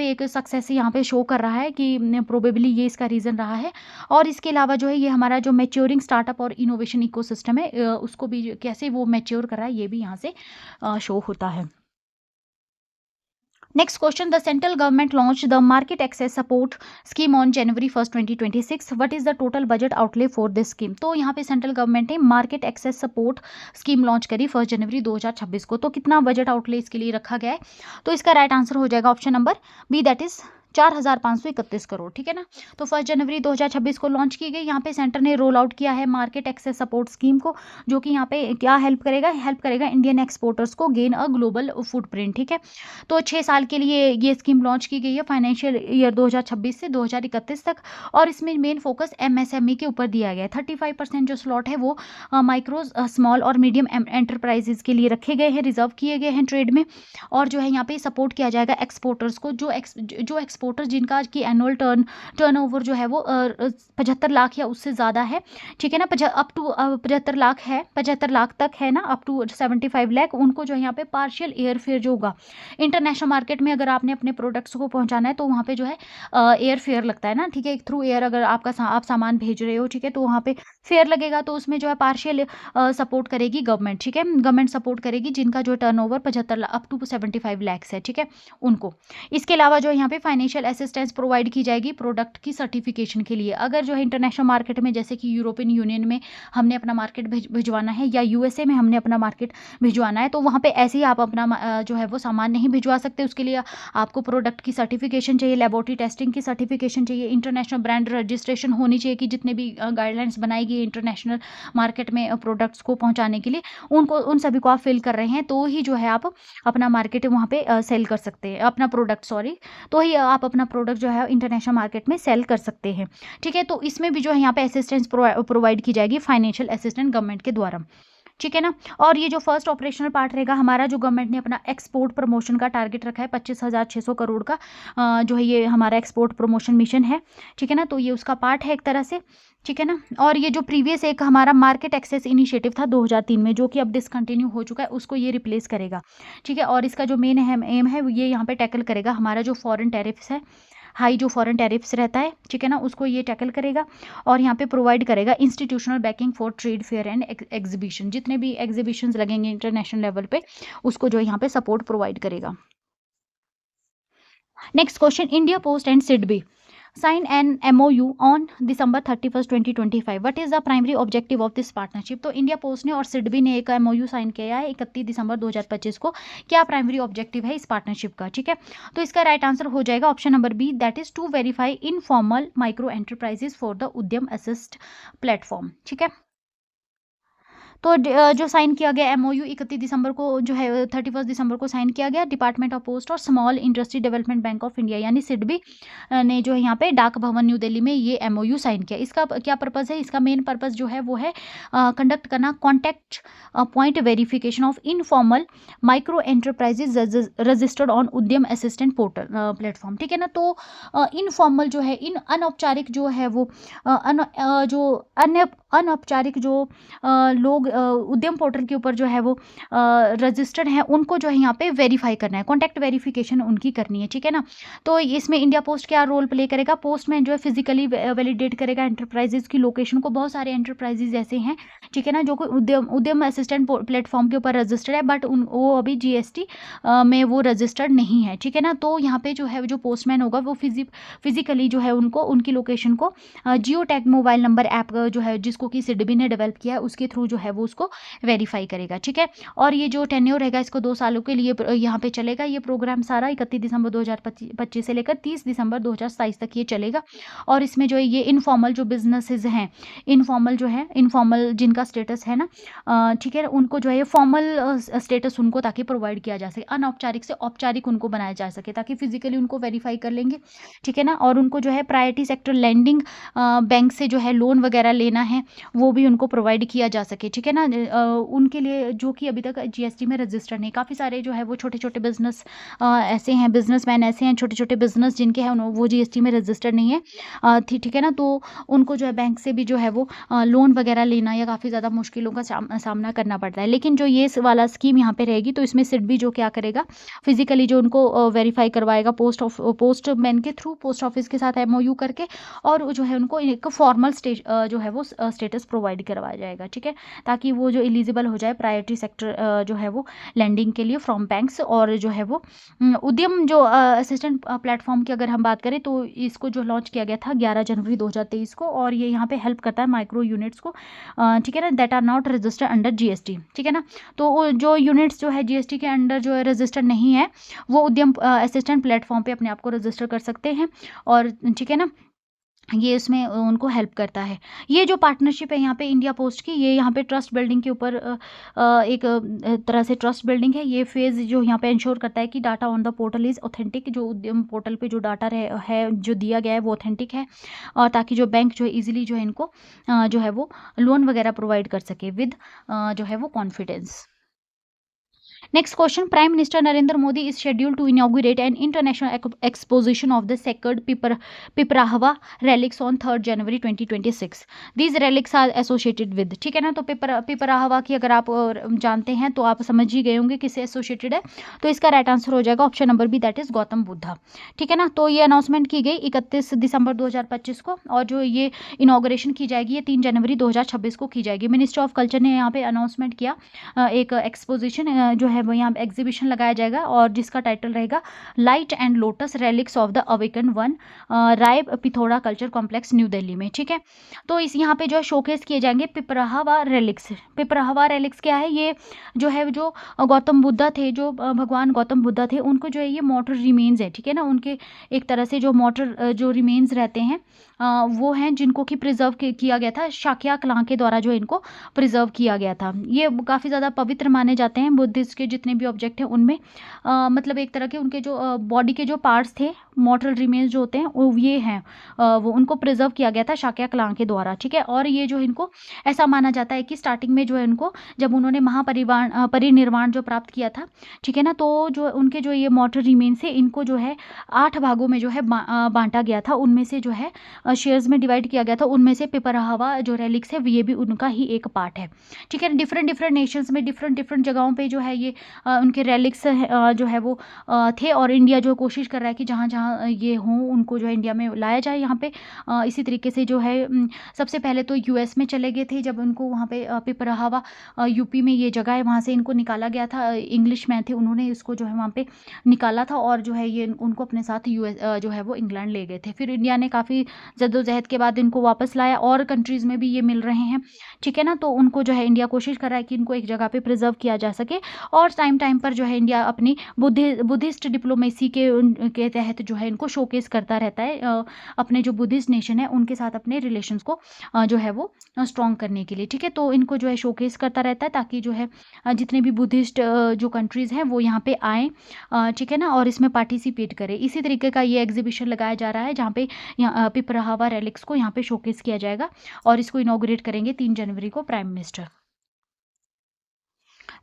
एक सक्सेस यहाँ पे शो कर रहा है कि प्रोबेबली ये इसका रीज़न रहा है। और इसके अलावा जो है ये हमारा जो मैच्योरिंग स्टार्टअप और इनोवेशन इकोसिस्टम है उसको भी कैसे वो मैच्योर कर रहा है ये भी यहाँ से शो होता है। Next question, the central government launched the market access support scheme on January 1st 2026. What is the total budget outlay for this scheme? तो यहाँ पे सेंट्रल गवर्नमेंट ने market access support scheme launch करी 1 जनवरी 2026 को। तो कितना बजट आउटले इसके लिए रखा गया है, तो इसका राइट आंसर हो जाएगा option number B, that is 4,531 crore, ठीक है ना। तो 1 जनवरी 2026 को लॉन्च की गई। यहाँ पे सेंटर ने रोल आउट किया है मार्केट एक्सेस सपोर्ट स्कीम को, जो कि यहाँ पे क्या हेल्प करेगा इंडियन एक्सपोर्टर्स को गेन अ ग्लोबल फुटप्रिंट, ठीक है। तो 6 साल के लिए ये स्कीम लॉन्च की गई है फाइनेंशियल ईयर 2026 से 2031 तक। और इसमें मेन फोकस एमएसएमई के ऊपर दिया गया है। 35% जो स्लॉट है वो माइक्रो स्मॉल और मीडियम एंटरप्राइजेज के लिए रखे गए हैं, रिजर्व किए गए हैं ट्रेड में। और जो है यहाँ पे सपोर्ट किया जाएगा एक्सपोर्टर्स को, जो एक्सपोर्टर जिनका की एनुअल टर्नओवर जो है वो 75 लाख या उससे ज़्यादा है, ठीक है ना, अप टू 75 लाख है, 75 लाख तक है ना, अप टू 75 लाख, उनको जो है यहाँ पे पार्शियल एयर फेयर जो होगा, इंटरनेशनल मार्केट में अगर आपने अपने प्रोडक्ट्स को पहुँचाना है तो वहाँ पे जो है एयर फेयर लगता है ना, ठीक है, थ्रू एयर अगर आप सामान भेज रहे हो, ठीक है, तो वहाँ पे फेयर लगेगा, तो उसमें जो है पार्शियल सपोर्ट करेगी गवर्नमेंट, ठीक है, गवर्नमेंट सपोर्ट करेगी जिनका जो टर्नओवर 75 अप टू 75 लाख है, ठीक है, उनको। इसके अलावा जो यहाँ पे फाइनेंशियल असिस्टेंस प्रोवाइड की जाएगी प्रोडक्ट की सर्टिफिकेशन के लिए। अगर जो है इंटरनेशनल मार्केट में, जैसे कि यूरोपियन यूनियन में हमने अपना मार्केट भिजवाना है या यूएसए में हमने अपना मार्केट भिजवाना है, तो वहाँ पे ऐसे ही आप अपना जो है वो सामान नहीं भिजवा सकते। उसके लिए आपको प्रोडक्ट की सर्टिफिकेशन चाहिए, लेबोरेटरी टेस्टिंग की सर्टिफिकेशन चाहिए, इंटरनेशनल ब्रांड रजिस्ट्रेशन होनी चाहिए कि जितने भी गाइडलाइंस बनाई गई इंटरनेशनल मार्केट में प्रोडक्ट्स को पहुंचाने के लिए, उन सभी को आप फिल कर रहे हैं तो ही जो है आप अपना मार्केट वहाँ पे सेल कर सकते हैं, अपना प्रोडक्ट, सॉरी, तो ही आप अपना प्रोडक्ट जो है इंटरनेशनल मार्केट में सेल कर सकते हैं, ठीक है। तो इसमें भी जो है यहाँ पे असिस्टेंस प्रोवाइड की जाएगी फाइनेंशियल असिस्टेंस गवर्नमेंट के द्वारा, ठीक है ना। और ये जो फर्स्ट ऑपरेशनल पार्ट रहेगा हमारा, जो गवर्नमेंट ने अपना एक्सपोर्ट प्रमोशन का टारगेट रखा है 25,600 करोड़ का, जो है ये हमारा एक्सपोर्ट प्रमोशन मिशन है, ठीक है ना, तो ये उसका पार्ट है एक तरह से, ठीक है ना। और ये जो प्रीवियस एक हमारा मार्केट एक्सेस इनिशिएटिव था 2003 में, जो कि अब डिसकंटिन्यू हो चुका है, उसको ये रिप्लेस करेगा, ठीक है। और इसका जो मेन एम है ये यहाँ पे टैकल करेगा हमारा जो फॉरेन टैरिफ्स है, हाई जो फॉरेन टैरिफ्स रहता है, ठीक है ना, उसको ये टैकल करेगा। और यहाँ पे प्रोवाइड करेगा institutional banking for trade fair and exhibition, जितने भी एग्जीबिशंस लगेंगे इंटरनेशनल लेवल पे, उसको जो यहाँ पे सपोर्ट प्रोवाइड करेगा। Next question, India post and SIDBI sign an MOU on December 31st 2025. What is the primary objective of this partnership? तो इंडिया पोस्ट ने और सिडबी ने एक MOU साइन किया है 31 दिसंबर 2025 को। क्या प्राइमरी ऑब्जेक्टिव है इस पार्टनरशिप का, ठीक है। तो इसका राइट आंसर हो जाएगा option number B, that is to verify informal micro enterprises for the Udyam assist platform, ठीक है। तो जो साइन किया गया MOU 31 दिसंबर को जो है 31 दिसंबर को साइन किया गया डिपार्टमेंट ऑफ पोस्ट और small industry development bank of India यानी सिडबी ने जो है यहाँ पे डाक भवन न्यू दिल्ली में ये MOU साइन किया। इसका क्या पर्पज़ है? इसका मेन पर्पज़ जो है वो है कंडक्ट करना contact point verification of informal micro enterprises registered on उद्यम असिस्टेंट पोर्टल प्लेटफॉर्म, ठीक है ना। तो इनफॉर्मल जो है, इन अनौपचारिक जो है वो अनौपचारिक जो लोग उद्यम पोर्टल के ऊपर जो है वो रजिस्टर्ड हैं, उनको जो है यहाँ पे वेरीफाई करना है, कॉन्टैक्ट वेरिफिकेशन उनकी करनी है, ठीक है ना। तो इसमें इंडिया पोस्ट क्या रोल प्ले करेगा? पोस्टमैन जो है फिजिकली वैलिडेट करेगा एंटरप्राइजेज की लोकेशन को। बहुत सारे एंटरप्राइजेज ऐसे हैं, ठीक है ना, जो कि उद्यम असिस्टेंट प्लेटफॉर्म के ऊपर रजिस्टर्ड है, बट वो अभी GST में वो रजिस्टर्ड नहीं है, ठीक है ना। तो यहाँ पे जो है जो पोस्टमैन होगा वो फिजिकली जो है उनको उनकी लोकेशन को geo tag mobile number app जो है जिसको कि सिडबी ने डेवलप किया है उसके थ्रू जो है वो उसको वेरीफाई करेगा, ठीक है। और ये जो टेन्योर रहेगा इसको 2 सालों के लिए यहाँ पे चलेगा ये प्रोग्राम सारा 31 दिसंबर 2025 से लेकर 30 दिसंबर 2027 तक ये चलेगा। और इसमें जो है ये इनफॉर्मल जो बिजनेसेस हैं, इनफॉर्मल जो है, इनफॉर्मल जिनका स्टेटस है ना, ठीक है, उनको जो है फॉर्मल स्टेटस उनको ताकि प्रोवाइड किया जा सके, अनौपचारिक से औपचारिक उनको बनाया जा सके ताकि फिजिकली उनको वेरीफाई कर लेंगे, ठीक है ना। और उनको जो है प्रायोरिटी सेक्टर लैंडिंग बैंक से जो है लोन वगैरह लेना है वो भी उनको प्रोवाइड किया जा सके, ठीक है ना। उनके लिए जो कि अभी तक GST में रजिस्टर्ड नहीं, काफ़ी सारे जो है वो छोटे छोटे बिजनेस ऐसे हैं, बिजनेसमैन ऐसे हैं, छोटे छोटे बिजनेस जिनके हैं वो GST में रजिस्टर्ड नहीं है, ठीक है ना। तो उनको जो है बैंक से भी जो है वो लोन वगैरह लेना या काफ़ी ज़्यादा मुश्किलों का सामना करना पड़ता है। लेकिन जो ये वाला स्कीम यहाँ पे रहेगी तो इसमें सिडबी जो क्या करेगा, फिजिकली जो उनको वेरीफाई करवाएगा पोस्टमैन के थ्रू, पोस्ट ऑफिस के साथ MOU करके, और जो है उनको एक फॉर्मल जो है वो स्टेटस प्रोवाइड करवाया जाएगा, ठीक है, ताकि वो जो एलिजिबल हो जाए प्रायोरिटी सेक्टर जो है वो लैंडिंग के लिए फ्रॉम बैंक्स। और जो है वो उद्यम जो असिस्टेंट प्लेटफॉर्म की अगर हम बात करें तो इसको जो लॉन्च किया गया था 11 जनवरी 2023 को, और ये यहाँ पे हेल्प करता है माइक्रो यूनिट्स को, ठीक है ना, that are not registered under GST, ठीक है ना। तो जो यूनिट्स जो है GST के अंडर जो है रजिस्टर्ड नहीं है वो उद्यम असिस्टेंट प्लेटफॉर्म पे अपने आप को रजिस्टर कर सकते हैं, और ठीक है ना, ये इसमें उनको हेल्प करता है। ये जो पार्टनरशिप है यहाँ पे इंडिया पोस्ट की, ये यहाँ पे ट्रस्ट बिल्डिंग के ऊपर एक तरह से ट्रस्ट बिल्डिंग है। ये फेज़ जो यहाँ पे इंश्योर करता है कि data on the portal is authentic, जो उद्यम पोर्टल पे जो डाटा है जो दिया गया है वो ऑथेंटिक है, और ताकि जो बैंक जो है ईजिली जो है इनको जो है वो लोन वगैरह प्रोवाइड कर सके विद जो है वो confidence. Next question. Prime Minister Narendra Modi is scheduled to inaugurate an international exposition of the sacred Piparahwa relics on 3rd January 2026. These relics are associated with, ठीक है ना, तो पिपराहवा की अगर आप जानते हैं तो आप समझ ही गए होंगे किससे एसोसिएटेड है, तो इसका राइट आंसर हो जाएगा option number B, that is Gautam Buddha. ठीक है ना, तो ये अनाउंसमेंट की गई 31 दिसंबर 2025 को, और जो ये इनाग्रेशन की जाएगी ये 3 जनवरी 2026 को की जाएगी। मिनिस्ट्री ऑफ कल्चर ने यहाँ पे अनाउंसमेंट किया, एक एक्सपोजिशन जो है वो यहाँ पे एग्जीबिशन लगाया जाएगा, और जिसका टाइटल रहेगा light and lotus relics of the awakened one, Rai Pithora culture complex, new Delhi में। ठीक है, तो इस यहाँ पे जो है शोकेस किए जाएंगे पिपराहवा रेलिक्स। पिपराहवा रेलिक्स क्या है, ये जो है जो गौतम बुद्धा थे, जो भगवान गौतम बुद्धा थे, उनको जो है ये मॉर्टर रिमेन्स है, ठीक है ना, उनके एक तरह से जो मॉर्टर जो रिमेन्स रहते हैं वो हैं जिनको कि प्रिजर्व किया गया था, शाक्या क्लां के द्वारा जो इनको प्रिजर्व किया गया था। ये काफ़ी ज़्यादा पवित्र माने जाते हैं, बुद्धिस्ट के जितने भी ऑब्जेक्ट हैं उनमें मतलब एक तरह के उनके जो बॉडी के जो पार्ट्स थे, मॉर्टल रिमेन्स जो होते हैं वो ये हैं, वो उनको प्रिजर्व किया गया था शाक्या क्लां के द्वारा। ठीक है, और ये जो इनको ऐसा माना जाता है कि स्टार्टिंग में जो है इनको जब उन्होंने परिनिर्वाण जो प्राप्त किया था, ठीक है ना, तो जो उनके जो ये मॉर्टल रिमेन्स है इनको जो है 8 भागों में जो है बांटा गया था, उनमें से जो है शेयर्स में डिवाइड किया गया था, उनमें से पिपराहवा जो रेलिक्स है ये भी उनका ही एक पार्ट है। ठीक है, डिफरेंट डिफरेंट नेशंस में डिफरेंट जगहों पे जो है ये उनके रेलिक्स जो है वो थे, और इंडिया जो कोशिश कर रहा है कि जहाँ जहाँ ये हों उनको जो है इंडिया में लाया जाए यहाँ पे। इसी तरीके से जो है सबसे पहले तो यूएस में चले गए थे, जब उनको वहाँ पे पिपराहवा यूपी में ये जगह है, वहाँ से इनको निकाला गया था, इंग्लिश मैन थे उन्होंने इसको जो है वहाँ पे निकाला था, और जो है ये उनको अपने साथ यूएस जो है वो इंग्लैंड ले गए थे। फिर इंडिया ने काफ़ी जद्दोजहद के बाद इनको वापस लाया, और कंट्रीज़ में भी ये मिल रहे हैं। ठीक है ना, तो उनको जो है इंडिया कोशिश कर रहा है कि इनको एक जगह पे प्रिजर्व किया जा सके, और टाइम पर जो है इंडिया अपनी बुद्धिस्ट डिप्लोमेसी के तहत जो है इनको शोकेस करता रहता है, अपने जो बुद्धिस्ट नेशन है उनके साथ अपने रिलेशंस को जो है वो स्ट्रॉन्ग करने के लिए। ठीक है, तो इनको जो है शोकेस करता रहता है ताकि जो है जितने भी बुद्धिस्ट जो कंट्रीज़ हैं वो यहाँ पे आएँ, ठीक है ना, और इसमें पार्टिसिपेट करें। इसी तरीके का ये एग्जीबिशन लगाया जा रहा है जहाँ पे पिपराहवा रेलिक्स को यहाँ पे शोकेस किया जाएगा, और इसको इनॉग्रेट करेंगे 3 जनवरी को prime minister.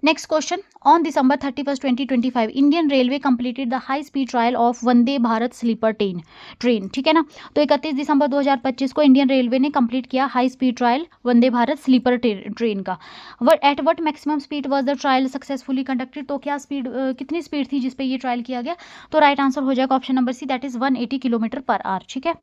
Next question. On December 31st, 2025, Indian Railway completed the high-speed trial of Vande Bharat sleeper train. ठीक है ना, तो 31 दिसंबर 2025 को इंडियन रेलवे ने कंप्लीट किया हाई स्पीड ट्रायल वंदे भारत स्लीपर ट्रेन का। At what maximum speed was the trial successfully conducted, तो क्या स्पीड कितनी स्पीड थी जिस पे ये ट्रायल किया गया, तो राइट आंसर हो जाएगा option number C, that is 180 kilometre per hour. ठीक है,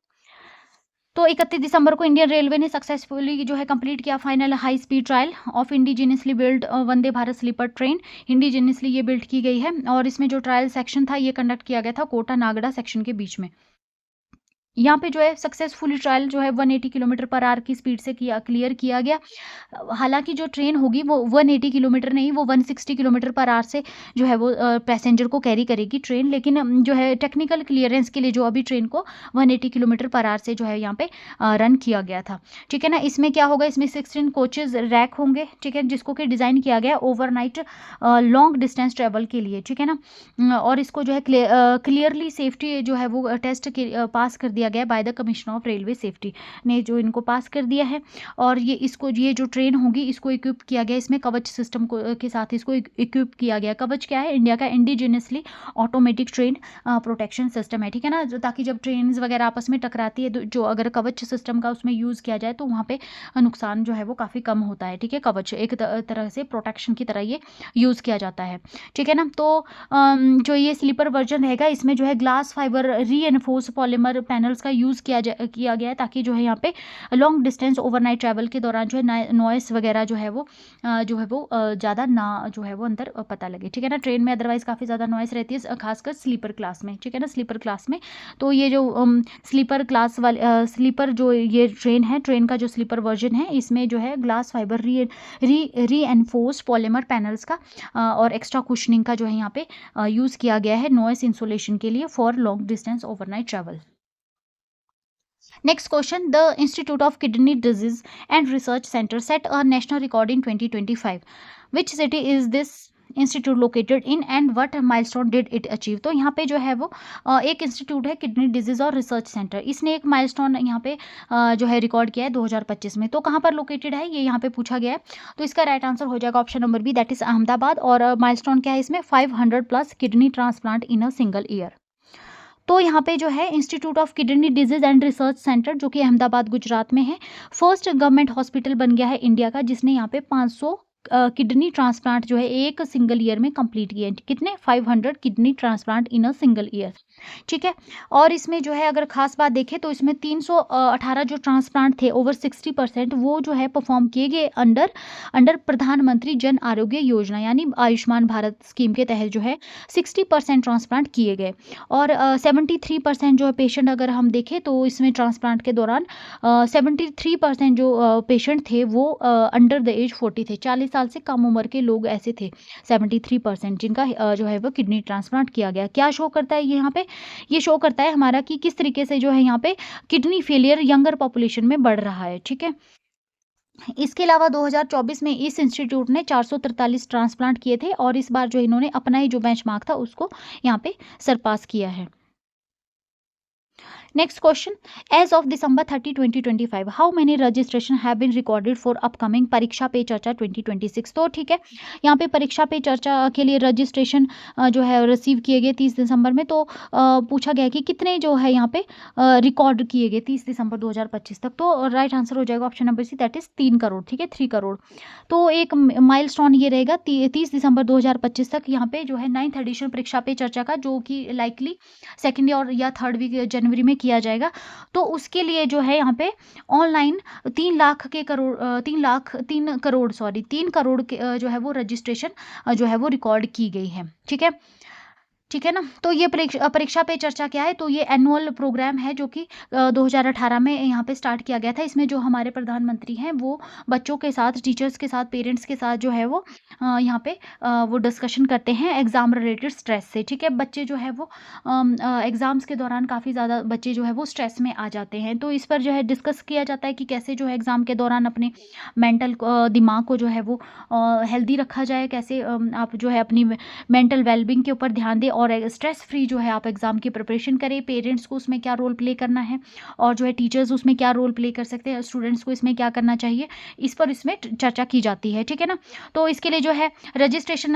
तो 31 दिसंबर को इंडियन रेलवे ने सक्सेसफुली जो है कंप्लीट किया final high speed trial of indigenously build Vande Bharat sleeper train. Indigenously ये बिल्ड की गई है, और इसमें जो ट्रायल सेक्शन था ये कंडक्ट किया गया था कोटा नागड़ा सेक्शन के बीच में। यहाँ पे जो है सक्सेसफुली ट्रायल जो है 180 किलोमीटर पर आवर की स्पीड से क्लियर किया गया। हालांकि जो ट्रेन होगी वो 180 किलोमीटर नहीं, वो 160 किलोमीटर पर आवर से जो है वो पैसेंजर को कैरी करेगी ट्रेन, लेकिन जो है टेक्निकल क्लियरेंस के लिए जो अभी ट्रेन को 180 किलोमीटर पर आवर से जो है यहाँ पे रन किया गया था। ठीक है ना, इसमें क्या होगा, इसमें 16 कोचेज रैक होंगे, ठीक है, जिसको कि डिज़ाइन किया गया ओवरनाइट लॉन्ग डिस्टेंस ट्रेवल के लिए। ठीक है ना, और इसको जो है क्लियरली सेफ्टी जो है वो टेस्ट पास कर दिया गया by the commissioner of railway safety ने जो इनको पास कर दिया है। और ये जो ट्रेन होगी इसको इक्विप किया गया, इसमें कवच सिस्टम के साथ इसको इक्विप किया गया। कवच क्या है, इंडिया का indigenously automatic train protection system है। ठीक है ना, ताकि जब ट्रेन वगैरह आपस में टकराती है तो जो अगर कवच सिस्टम का उसमें यूज़ किया जाए तो वहाँ पे नुकसान जो है वो काफ़ी कम होता है। ठीक है, कवच एक तरह से प्रोटेक्शन की तरह ये यूज़ किया जाता है। ठीक है ना, तो जो ये स्लीपर वर्जन रहेगा इसमें जो है ग्लास फाइबर रीएनफोर्स पॉलीमर पैनल्स का यूज़ किया गया है, ताकि जो है यहाँ पे लॉन्ग डिस्टेंस ओवरनाइट ट्रैवल के दौरान जो है नॉइस वगैरह जो है वो ज़्यादा ना जो है वो अंदर पता लगे। ठीक है ना, ट्रेन में अदरवाइज़ काफ़ी ज़्यादा नॉइस रहती है, खासकर स्लीपर क्लास में। ठीक है ना, स्लीपर क्लास में तो ये जो स्लीपर क्लास वाले स्लीपर जो ये ट्रेन है, ट्रेन का जो स्लीपर वर्जन है इसमें जो है ग्लास फाइबर रीएनफोर्स्ड पॉलीमर पैनल्स का और एक्स्ट्रा कुशनिंग का जो है यहाँ पे यूज़ किया गया है नॉइस इंसुलेशन के लिए for long distance overnight travel. Next question. The Institute of Kidney Disease and Research Center set a national record in 2025. Which city is this institute located in and what milestone did it achieve. तो यहाँ पे जो है वो एक institute है kidney disease और research centre, इसने एक माइलस्टोन यहाँ पे जो है रिकॉर्ड किया है 2025 में। तो कहाँ पर लोकेटेड है ये यहाँ पे पूछा गया है, तो इसका राइट आंसर हो जाएगा option number B, that is Ahmedabad. और माइलस्टोन क्या है इसमें, 500+ kidney transplant in a single year. तो यहाँ पे जो है institute of kidney disease and research centre जो कि अहमदाबाद गुजरात में है, फर्स्ट गवर्नमेंट हॉस्पिटल बन गया है इंडिया का जिसने यहाँ पे 500 किडनी ट्रांसप्लांट जो है एक सिंगल ईयर में कंप्लीट किए। कितने, 500 kidney transplant in a single year, ठीक है। और इसमें जो है अगर खास बात देखें तो इसमें 318 जो ट्रांसप्लांट थे, ओवर 60% वो जो है परफॉर्म किए गए अंडर प्रधानमंत्री जन आरोग्य योजना यानी आयुष्मान भारत स्कीम के तहत जो है 60% ट्रांसप्लांट किए गए। और 73% जो है पेशेंट अगर हम देखें तो इसमें ट्रांसप्लांट के दौरान 73% जो पेशेंट थे वो अंडर द एज 40 थे, 40 साल से कम उम्र के लोग ऐसे थे 73% जिनका जो है वो किडनी ट्रांसप्लांट किया गया। क्या शो करता है ये यहाँ पे, ये शो करता है हमारा कि किस तरीके से जो है यहाँ पे किडनी फेलियर यंगर पॉपुलेशन में बढ़ रहा है, ठीक है। इसके अलावा 2024 में इस इंस्टीट्यूट ने 443 ट्रांसप्लांट किए थे और इस बार जो इन्होंने अपना ही जो बेंचमार्क था उसको यहाँ पे सरपास किया है। Next question, as of December 30, 2025, how many registration have been recorded for upcoming परीक्षा पे चर्चा 2026। तो ठीक है, यहाँ पे परीक्षा पे चर्चा के लिए रजिस्ट्रेशन जो है रिसीव किए गए 30 दिसंबर में। तो पूछा गया कि कितने जो है यहाँ पे रिकॉर्ड किए गए 30 दिसंबर 2025 तक। तो राइट आंसर हो जाएगा option number C, that is 3 crore, ठीक है, 3 करोड़। तो एक माइलस्टोन ये रहेगा 30 दिसंबर 2025 तक यहाँ पे जो है 9th एडिशन परीक्षा पे चर्चा का, जो कि लाइकली सेकेंड और या थर्ड वीक जनवरी में किया जाएगा। तो उसके लिए जो है यहाँ पे ऑनलाइन 3 करोड़ के जो है वो रजिस्ट्रेशन जो है वो रिकॉर्ड की गई है, ठीक है, ठीक है ना। तो ये परीक्षा पे चर्चा क्या है, तो ये एनुअल प्रोग्राम है जो कि 2018 में यहाँ पे स्टार्ट किया गया था। इसमें जो हमारे प्रधानमंत्री हैं वो बच्चों के साथ, टीचर्स के साथ, पेरेंट्स के साथ जो है वो यहाँ पे वो डिस्कशन करते हैं एग्ज़ाम रिलेटेड स्ट्रेस से, ठीक है। बच्चे जो है वो एग्ज़ाम्स के दौरान काफ़ी ज़्यादा बच्चे जो है वो स्ट्रेस में आ जाते हैं। तो इस पर जो है डिस्कस किया जाता है कि कैसे जो है एग्ज़ाम के दौरान अपने मेंटल दिमाग को जो है वो हेल्दी रखा जाए, कैसे आप जो है अपनी मेंटल वेलबींग के ऊपर ध्यान दें और स्ट्रेस फ्री जो है आप एग्ज़ाम की प्रिपरेशन करें। पेरेंट्स को उसमें क्या रोल प्ले करना है और जो है टीचर्स उसमें क्या रोल प्ले कर सकते हैं, स्टूडेंट्स को इसमें क्या करना चाहिए, इस पर इसमें चर्चा की जाती है, ठीक है ना। तो इसके लिए जो है रजिस्ट्रेशन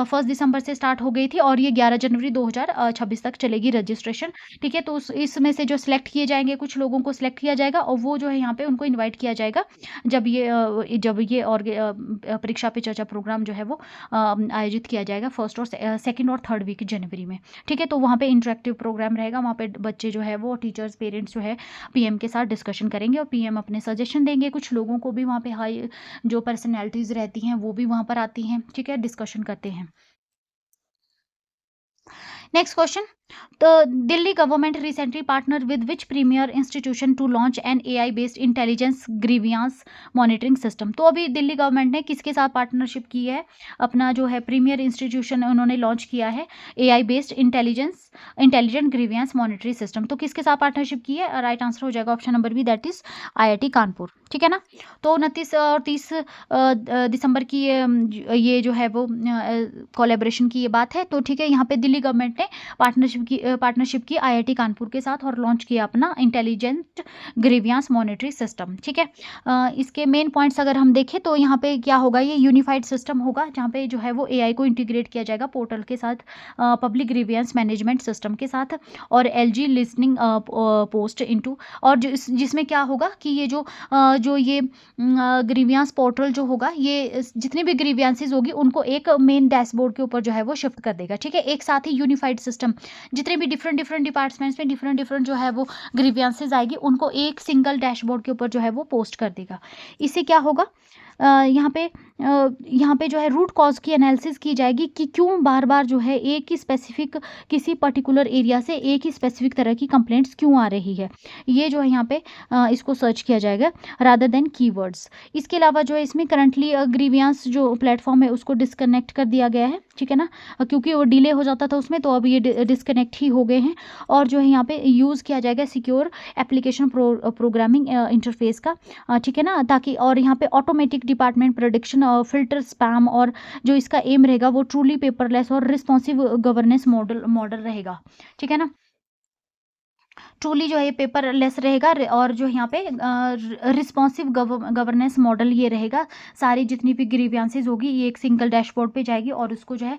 1 दिसंबर से स्टार्ट हो गई थी और ये 11 जनवरी 2026 तक चलेगी रजिस्ट्रेशन, ठीक है। तो इसमें से जो सिलेक्ट किए जाएंगे, कुछ लोगों को सिलेक्ट किया जाएगा और वो जो है यहाँ पे उनको इन्वाइट किया जाएगा जब ये और परीक्षा पे चर्चा प्रोग्राम जो है वो आयोजित किया जाएगा 1st और 2nd और 3rd वीक जनवरी में, ठीक है। तो वहाँ पे इंटरेक्टिव प्रोग्राम रहेगा, वहाँ पे बच्चे जो है वो टीचर्स, पेरेंट्स जो है पीएम के साथ डिस्कशन करेंगे और पीएम अपने सजेशन देंगे। कुछ लोगों को भी वहाँ पे हाई जो पर्सनैलिटीज़ रहती हैं वो भी वहाँ पर आती हैं, ठीक है, डिस्कशन करते हैं। नेक्स्ट क्वेश्चन, तो Delhi government recently partner with which premier institution to launch an AI based intelligence grievance monitoring system. तो अभी दिल्ली गवर्नमेंट ने किसके साथ पार्टनरशिप की है, अपना जो है प्रीमियर इंस्टीट्यूशन उन्होंने लॉन्च किया है AI based intelligent grievance monitoring system. तो किसके साथ पार्टनरशिप की है, राइट आंसर हो जाएगा option number B, that is IIT Kanpur, ठीक है ना। तो 29 और 30 दिसंबर की ये जो है वो कोलैबोरेशन की ये बात है। तो ठीक है, यहाँ पे दिल्ली गवर्नमेंट ने पार्टनरशिप की IIT कानपुर के साथ और लॉन्च किया अपना इंटेलिजेंट ग्रीवियांस मॉनिटरिंग सिस्टम, ठीक है। इसके मेन पॉइंट्स अगर हम देखें तो यहाँ पे क्या होगा, ये यूनिफाइड सिस्टम होगा जहाँ पे जो है वो AI को इंटीग्रेट किया जाएगा पोर्टल के साथ, पब्लिक ग्रीवियांस मैनेजमेंट सिस्टम के साथ और LG लिसनिंग पोस्ट इनटू, और जिसमें क्या होगा कि ये जो ये ग्रीवियांस पोर्टल जो होगा, ये जितनी भी ग्रीवियांसेस होगी उनको एक मेन डैशबोर्ड के ऊपर जो है वो शिफ्ट कर देगा, ठीक है। एक साथ ही यूनिफाइड सिस्टम, जितने भी डिफरेंट डिपार्टमेंट्स में डिफरेंट जो है वो ग्रीवियांसेस आएगी उनको एक सिंगल डैशबोर्ड के ऊपर जो है वो पोस्ट कर देगा। इससे क्या होगा, यहाँ पे जो है रूट कॉज की एनालिसिस की जाएगी कि क्यों बार बार जो है एक ही स्पेसिफिक किसी पर्टिकुलर एरिया से एक ही स्पेसिफिक तरह की कंप्लेंट्स क्यों आ रही है, ये जो है यहाँ पे इसको सर्च किया जाएगा रादर देन कीवर्ड्स। इसके अलावा जो है इसमें करंटली ग्रीवियांस जो प्लेटफॉर्म है उसको डिस्कनेक्ट कर दिया गया है, ठीक है ना, क्योंकि वो डिले हो जाता था उसमें, तो अब ये डिस्कनेक्ट ही हो गए हैं। और जो है यहाँ पे यूज़ किया जाएगा सिक्योर एप्लीकेशन प्रोग्रामिंग इंटरफेस का, ठीक है ना, ताकि और यहाँ पे automatic department prediction filter spam, और जो इसका एम रहेगा वो ट्रूली पेपरलेस और रिस्पॉन्सिव गवर्नेंस मॉडल रहेगा, ठीक है ना। ट्रूली जो है ये पेपरलेस रहेगा, और जो यहाँ पे रिस्पॉन्सिव गवर्नेंस मॉडल ये रहेगा। सारी जितनी भी ग्रीवियंसेस होगी ये एक सिंगल डैशबोर्ड पे जाएगी, और उसको जो है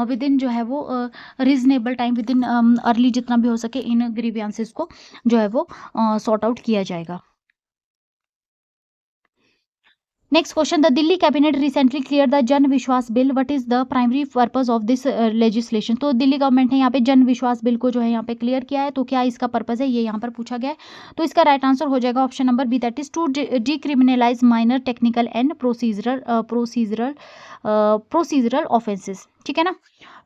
विद इन जो है वो reasonable time, with in early जितना भी हो सके इन ग्रीवियंसेस को जो है वो सॉर्ट आउट किया जाएगा। Next question, the Delhi cabinet recently clear the जन विश्वास bill, what is the primary purpose of this legislation. तो दिल्ली गवर्नमेंट ने यहाँ पे जन विश्वास बिल को जो है यहाँ पे क्लियर किया है, तो क्या इसका पर्पस है ये यहाँ पर पूछा गया है। तो इसका राइट आंसर हो जाएगा option number B, that is to decriminalise minor technical and procedural offences, ठीक है ना।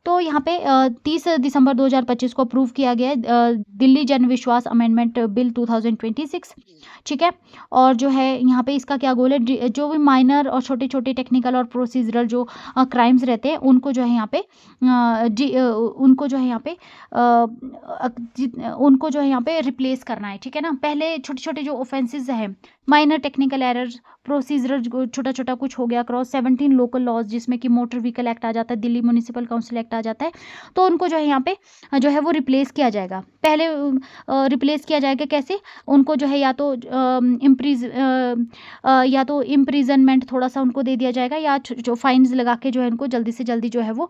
तो यहाँ पे 30 दिसंबर 2025 को अप्रूव किया गया है दिल्ली जन विश्वास अमेंडमेंट बिल 2026, ठीक है। और जो है यहाँ पे इसका क्या गोल है, जो भी माइनर और छोटे छोटे टेक्निकल और प्रोसीजरल जो क्राइम्स रहते हैं उनको जो है यहाँ पे उनको जो है यहाँ पे उनको जो है यहाँ पे रिप्लेस करना है, ठीक है ना। पहले छोटे छोटे जो ऑफेंसेस हैं, माइनर टेक्निकल एरर्स, प्रोसीजरल छोटा छोटा कुछ हो गया, क्रॉस 17 लोकल लॉज जिसमें कि मोटर व्हीकल एक्ट आ जाता है, दिल्ली म्यूनिसिपल काउंसिल एक्ट आ जाता है, तो उनको जो है यहाँ पे जो है वो रिप्लेस किया जाएगा। पहले रिप्लेस किया जाएगा कैसे, उनको जो है या तो इम्प्रिजनमेंट थोड़ा सा उनको दे दिया जाएगा, या जो फाइन्स लगा के जो है उनको जल्दी से जल्दी जो है वो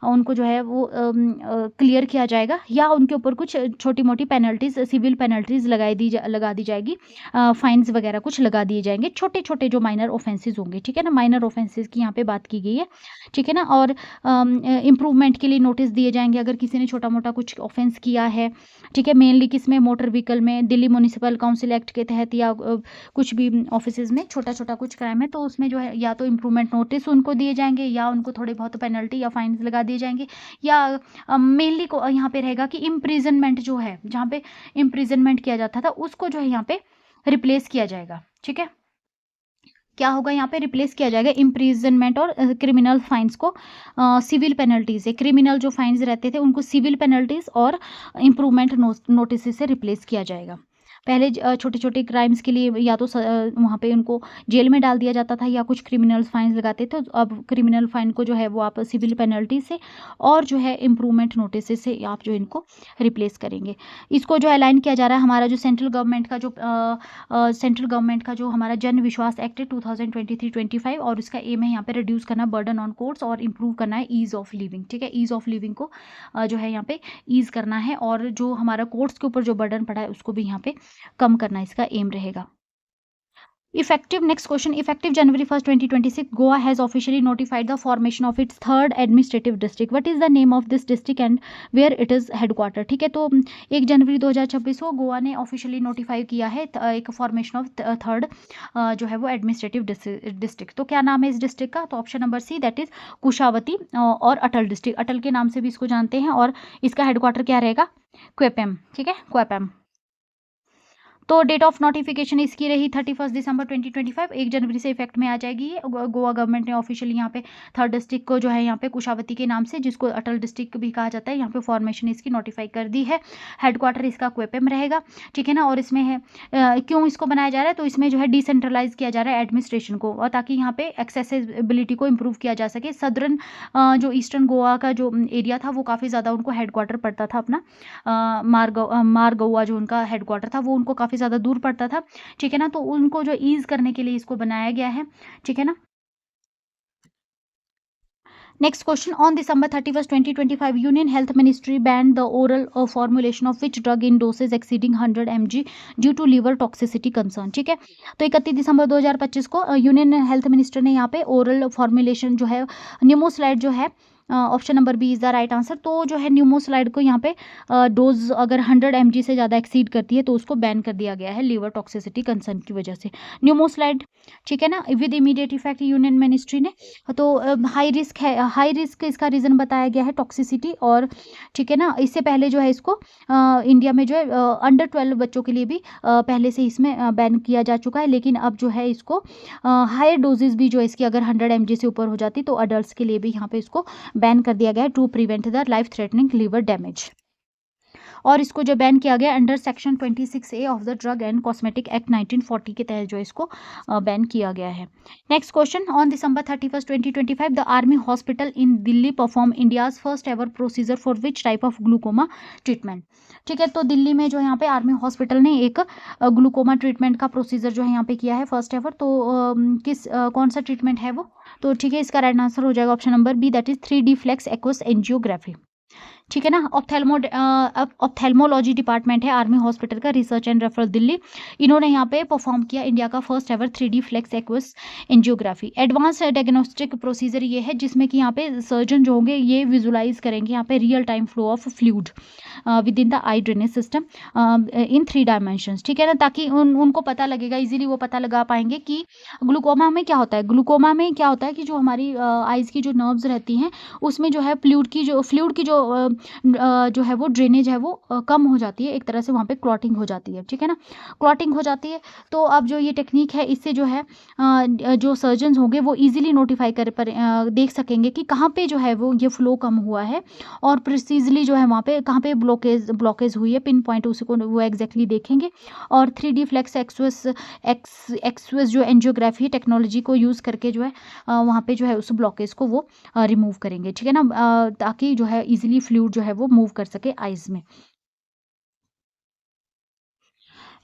उनको जो है वो क्लियर किया जाएगा, या उनके ऊपर कुछ छोटी मोटी पेनल्टीज, सिविल पेनल्टीज लगा दी जाएगी, फाइन्स वगैरह कुछ लगा दिए जाएंगे, छोटे छोटे जो माइनर ऑफेंसेस होंगे, ठीक है ना। माइनर ऑफेंसेस की यहाँ पे बात की गई है, ठीक है ना। और इम्प्रूवमेंट के लिए नोटिस दिए जाएंगे अगर किसी ने छोटा मोटा कुछ ऑफेंस किया है, ठीक है। मेनली किसमें, मोटर व्हीकल में, दिल्ली म्यूनिसिपल काउंसिल एक्ट के तहत, या कुछ भी ऑफिसेज में छोटा छोटा कुछ क्राइम है तो उसमें जो है या तो इम्प्रूवमेंट नोटिस उनको दिए जाएंगे, या उनको थोड़े बहुत पेनल्टी या फाइन्स लगा दिए जाएंगे, या मेनली को यहाँ पे रहेगा कि इम्प्रिजनमेंट जो है, जहाँ पे इम्प्रिजनमेंट किया जाता था उसको जो है यहाँ पे रिप्लेस किया जाएगा, ठीक है। क्या होगा यहाँ पे, रिप्लेस किया जाएगा इम्प्रिजनमेंट और क्रिमिनल फाइन्स को सिविल पेनल्टीज से। क्रिमिनल जो फाइन्स रहते थे उनको सिविल पेनल्टीज और इम्प्रूवमेंट नोटिस से रिप्लेस किया जाएगा। पहले छोटे छोटे क्राइम्स के लिए या तो वहाँ पे उनको जेल में डाल दिया जाता था, या कुछ क्रिमिनल फाइन्स लगाते थे, तो अब क्रिमिनल फाइन को जो है वो आप सिविल पेनल्टी से और जो है इम्प्रूवमेंट नोटिस से आप जो इनको रिप्लेस करेंगे। इसको जो अलाइन किया जा रहा है हमारा जो सेंट्रल गवर्नमेंट का जो हमारा जन विश्वास एक्ट है 2023-25, और उसका एम है यहाँ पे रिड्यूस करना बर्डन ऑन कोर्ट्स और इम्प्रूव करना है ईज ऑफ लिविंग, ठीक है। ईज ऑफ लिविंग को जो है यहाँ पे ईज करना है, और जो हमारा कोर्ट्स के ऊपर जो बर्डन पड़ा है उसको भी यहाँ पे कम करना इसका एम रहेगा। Effective, next question, effective January 1st 2026 Goa has officially notified the formation of its third administrative district, what is the name of this district and where it is headquarter, ठीक है। तो 1 जनवरी 2026 को गोवा ने ऑफिशियली नोटिफाई किया है एक formation of third जो है वो एडमिनिस्ट्रेटिव डिस्ट्रिक्ट। तो क्या नाम है इस डिस्ट्रिक्ट का, तो option number C, that is Kushavati और अटल डिस्ट्रिक्ट, अटल के नाम से भी इसको जानते हैं, और इसका हेडक्वार्टर क्या रहेगा, क्वेपेम, ठीक है, क्वेपेम। तो डेट ऑफ नोटिफिकेशन इसकी रही 31 दिसंबर 2025, 1 जनवरी से इफेक्ट में आ जाएगी। गोवा गवर्नमेंट ने ऑफिशियली यहाँ पे थर्ड डिस्ट्रिक्ट को जो है यहाँ पे कुशावती के नाम से, जिसको अटल डिस्ट्रिक्ट भी कहा जाता है, यहाँ पे फॉर्मेशन इसकी नोटिफाई कर दी है। हेडक्वार्टर इसका क्वेपेम रहेगा, ठीक है ना। और इसमें है क्यों इसको बनाया जा रहा है, तो इसमें जो है डिसेंट्रलाइज किया जा रहा है एडमिनिस्ट्रेशन को, और ताकि यहाँ पे एक्सेसिबिलिटी को इम्प्रूव किया जा सके। सदर्न जो ईस्टर्न गोवा का जो एरिया था वो काफ़ी ज़्यादा उनको हेडक्वार्टर पड़ता था अपना, मारगोवा जो उनका हेडक्वार्टर था वो उनको काफ़ी ज़्यादा दूर पड़ता था, ठीक है ना। तो उनको जो ईज करने के लिए इसको बनाया गया है, ठीक है ना। Next question, on December 31st 2025 union health ministry banned the oral formulation of which drug in dosage exceeding 100 mg due to liver toxicity concern, ठीक है। तो 31 दिसंबर 2025 को यूनियन हेल्थ मिनिस्टर ने यहाँ पे ओरल फॉर्मुलेशन जो है न्यूमोस्लाइड जो है, option number B is the right answer. तो जो है न्यूमोस्लाइड को यहाँ पे डोज अगर 100 mg से ज़्यादा एक्सीड करती है तो उसको बैन कर दिया गया है लीवर टॉक्सिसिटी कंसर्न की वजह से। न्यूमोस्लाइड, ठीक है ना, with immediate effect union ministry ने, तो हाई रिस्क है, हाई रिस्क इसका रीज़न बताया गया है टॉक्सिसिटी, और ठीक है ना। इससे पहले जो है इसको इंडिया में जो है अंडर 12 बच्चों के लिए भी पहले से इसमें बैन किया जा चुका है, लेकिन अब जो है इसको हायर डोजेज भी जो है इसकी अगर 100 mg से ऊपर हो जाती तो अडल्ट के लिए भी यहाँ पे इसको बैन कर दिया गया है to prevent the life threatening liver damage. और इसको जो बैन किया गया under section 26A of the drug and cosmetic act 1940 के तहत जो इसको बैन किया गया है। Next question, on December 31, 2025 the army hospital in Delhi perform India's first ever procedure for which type of glaucoma treatment. ठीक है, तो दिल्ली में जो यहाँ पे आर्मी हॉस्पिटल ने एक ग्लूकोमा ट्रीटमेंट का प्रोसीजर जो है यहाँ पे किया है फर्स्ट एवर। तो कौन सा ट्रीटमेंट है वो? तो ठीक है, इसका राइट आंसर हो जाएगा option number B, that is 3D flex aqueous angiography. ठीक है ना। ऑप्थेल्मोलॉजी डिपार्टमेंट है आर्मी हॉस्पिटल का, रिसर्च एंड रेफरल दिल्ली। इन्होंने यहाँ पे परफॉर्म किया इंडिया का first ever 3D flex aqueous angiography. Advance diagnostic procedure ये है जिसमें कि यहाँ पे सर्जन जो होंगे ये विजुलाइज करेंगे यहाँ पे real time flow of fluid with in the I drainage system in 3 dimensions. ठीक है ना, ताकि उनको पता लगेगा, इजीली वो पता लगा पाएंगे कि ग्लूकोमा में क्या होता है। ग्लूकोमा में क्या होता है कि जो हमारी आइज़ की जो नर्व्स रहती हैं उसमें जो है फ्लूइड की जो है वो ड्रेनेज है वो कम हो जाती है, एक तरह से वहाँ पे क्लॉटिंग हो जाती है। ठीक है ना, क्लॉटिंग हो जाती है। तो अब जो ये टेक्निक है इससे जो है जो सर्जन्स होंगे वो इजीली नोटिफाई कर पर देख सकेंगे कि कहाँ पे जो है वो ये फ्लो कम हुआ है और प्रिसीजली जो है वहाँ पे कहाँ पे ब्लॉकेज हुई है, पिन पॉइंट उसको वो एग्जैक्टली देखेंगे। और 3D फ्लेक्स एक्सवस जो एंजियोग्राफी टेक्नोलॉजी को यूज़ करके जो है वहाँ पे जो है उस ब्लॉकेज को वो रिमूव करेंगे। ठीक है ना, ताकि जो है इजीली फ्लूइड जो है वो मूव कर सके आइज में।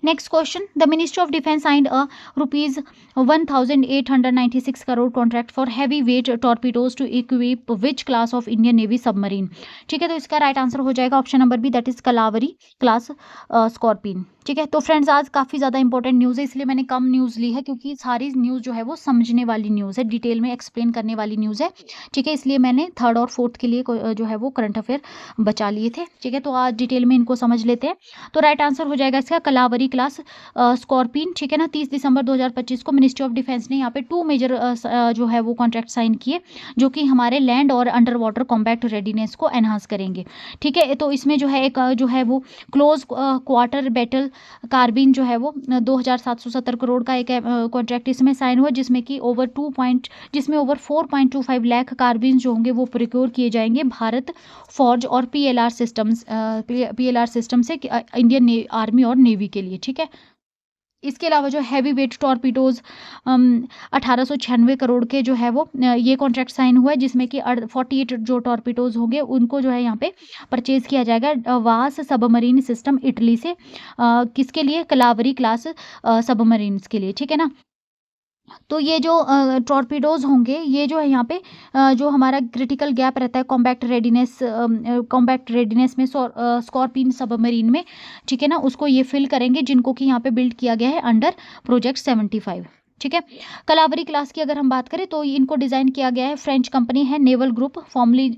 Next question, the ministry of defence signed a rupees 1896 crore contract for heavy weight torpedoes to equip which class of Indian navy submarine. ठीक है, तो इसका राइट आंसर हो जाएगा option number B, that is Kalvari class Scorpene. ठीक है, तो friends आज काफ़ी ज़्यादा इंपॉर्टेंट न्यूज़ है, इसलिए मैंने कम न्यूज़ ली है क्योंकि सारी न्यूज़ जो है वो समझने वाली न्यूज़ है, डिटेल में एक्सप्लेन करने वाली न्यूज़ है। ठीक है, इसलिए मैंने थर्ड और फोर्थ के लिए जो है वो करंट अफेयर बचा लिए थे। ठीक है, तो आज डिटेल में इनको समझ लेते हैं। तो राइट आंसर हो जाएगा इसका कलावरी क्लास स्कॉर्पिन। ठीक है ना, 30 दिसंबर 2025 को मिनिस्ट्री ऑफ डिफेंस ने यहाँ पे 2 मेजर जो है वो कॉन्ट्रैक्ट साइन किए जो कि हमारे लैंड और अंडर वाटर कॉम्बैट रेडीनेस को एनहांस करेंगे। ठीक है, तो इसमें जो है एक जो है वो क्लोज क्वार्टर बैटल कार्बिन जो है वो 2770 करोड़ का एक कॉन्ट्रैक्ट इसमें साइन हुआ जिसमें ओवर 4.25 लाख कार्बिन जो होंगे वो प्रिक्योर किए जाएंगे भारत फॉर्ज और पीएलआर सिस्टम से इंडियन आर्मी और नेवी के लिए। ठीक है, इसके अलावा जो हैवी वेट टॉर्पीडोज 1896 करोड़ के जो है वो ये कॉन्ट्रैक्ट साइन हुआ है जिसमें कि 48 जो टॉर्पीडोज होंगे उनको जो है यहाँ पे परचेज किया जाएगा वास सबमरीन सिस्टम इटली से, किसके लिए? कलावरी क्लास सबमरीन्स के लिए। ठीक है ना, तो ये जो टॉर्पीडोज होंगे ये जो है यहाँ पे जो हमारा क्रिटिकल गैप रहता है कॉम्बैट रेडिनेस में स्कॉर्पिन सबमरीन में। ठीक है ना, उसको ये फिल करेंगे जिनको कि यहाँ पे बिल्ड किया गया है अंडर प्रोजेक्ट 75। ठीक है, कलावरी क्लास की अगर हम बात करें तो इनको डिज़ाइन किया गया है फ्रेंच कंपनी है नेवल ग्रुप, फॉर्मली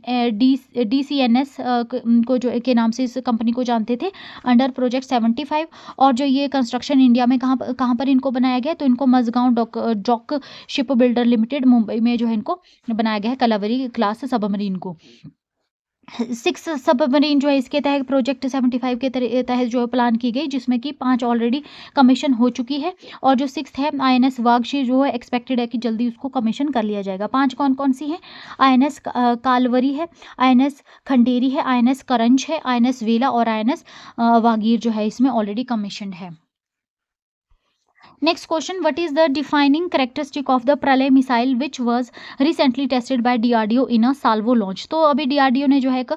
DCNS को जो के नाम से इस कंपनी को जानते थे, अंडर प्रोजेक्ट 75। और जो ये कंस्ट्रक्शन इंडिया में कहाँ पर इनको बनाया गया, तो इनको Mazagon dock ship builder limited Mumbai में जो है इनको बनाया गया है कलावरी क्लास सबमरीन को। 6 सबमरीन जो है इसके तहत प्रोजेक्ट 75 के तहत जो है प्लान की गई जिसमें कि 5 ऑलरेडी कमीशन हो चुकी है और जो 6th है INS वागशी जो है एक्सपेक्टेड है कि जल्दी उसको कमीशन कर लिया जाएगा। 5 कौन कौन सी है? INS कालवरी है, INS खंडेरी है, INS करंज है, INS वेला और INS वागीर जो है इसमें ऑलरेडी कमीशन है। Next question, what is the defining characteristic of the Pralay missile which was recently tested by DRDO in a salvo launch. तो अभी DRDO ने जो है एक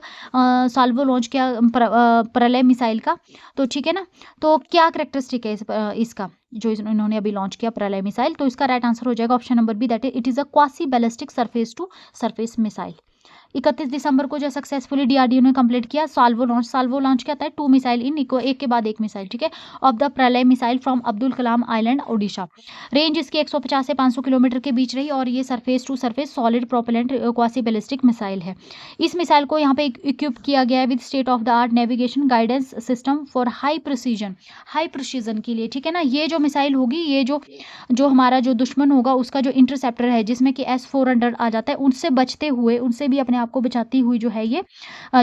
साल्वो लॉन्च किया प्रलय मिसाइल का। तो ठीक है ना, तो क्या कैरेक्टरिस्टिक है इसका जो इन्होंने अभी लॉन्च किया प्रलय मिसाइल? तो इसका राइट आंसर हो जाएगा option number B, that it is a quasi ballistic surface to surface missile. 31 दिसंबर को जो सक्सेसफुली DRDO ने कंप्लीट किया साल्वो लॉन्च क्या था? 2 मिसाइल इन एक के बाद एक मिसाइल। ठीक है, of the Pralay missile from Abdul Kalam island Odisha. Range इसकी 150 से 500 किलोमीटर के बीच रही और ये surface to surface solid propellant quasi ballistic missile है। इस मिसाइल को यहाँ पे इक्विप किया गया है with state of the art navigation guidance system for high precision के लिए। ठीक है ना, ये जो मिसाइल होगी ये जो हमारा जो दुश्मन होगा उसका जो इंटरसेप्टर है जिसमें कि S-400 आ जाता है उनसे बचते हुए, उनसे भी अपने आप को बचाती हुई जो है ये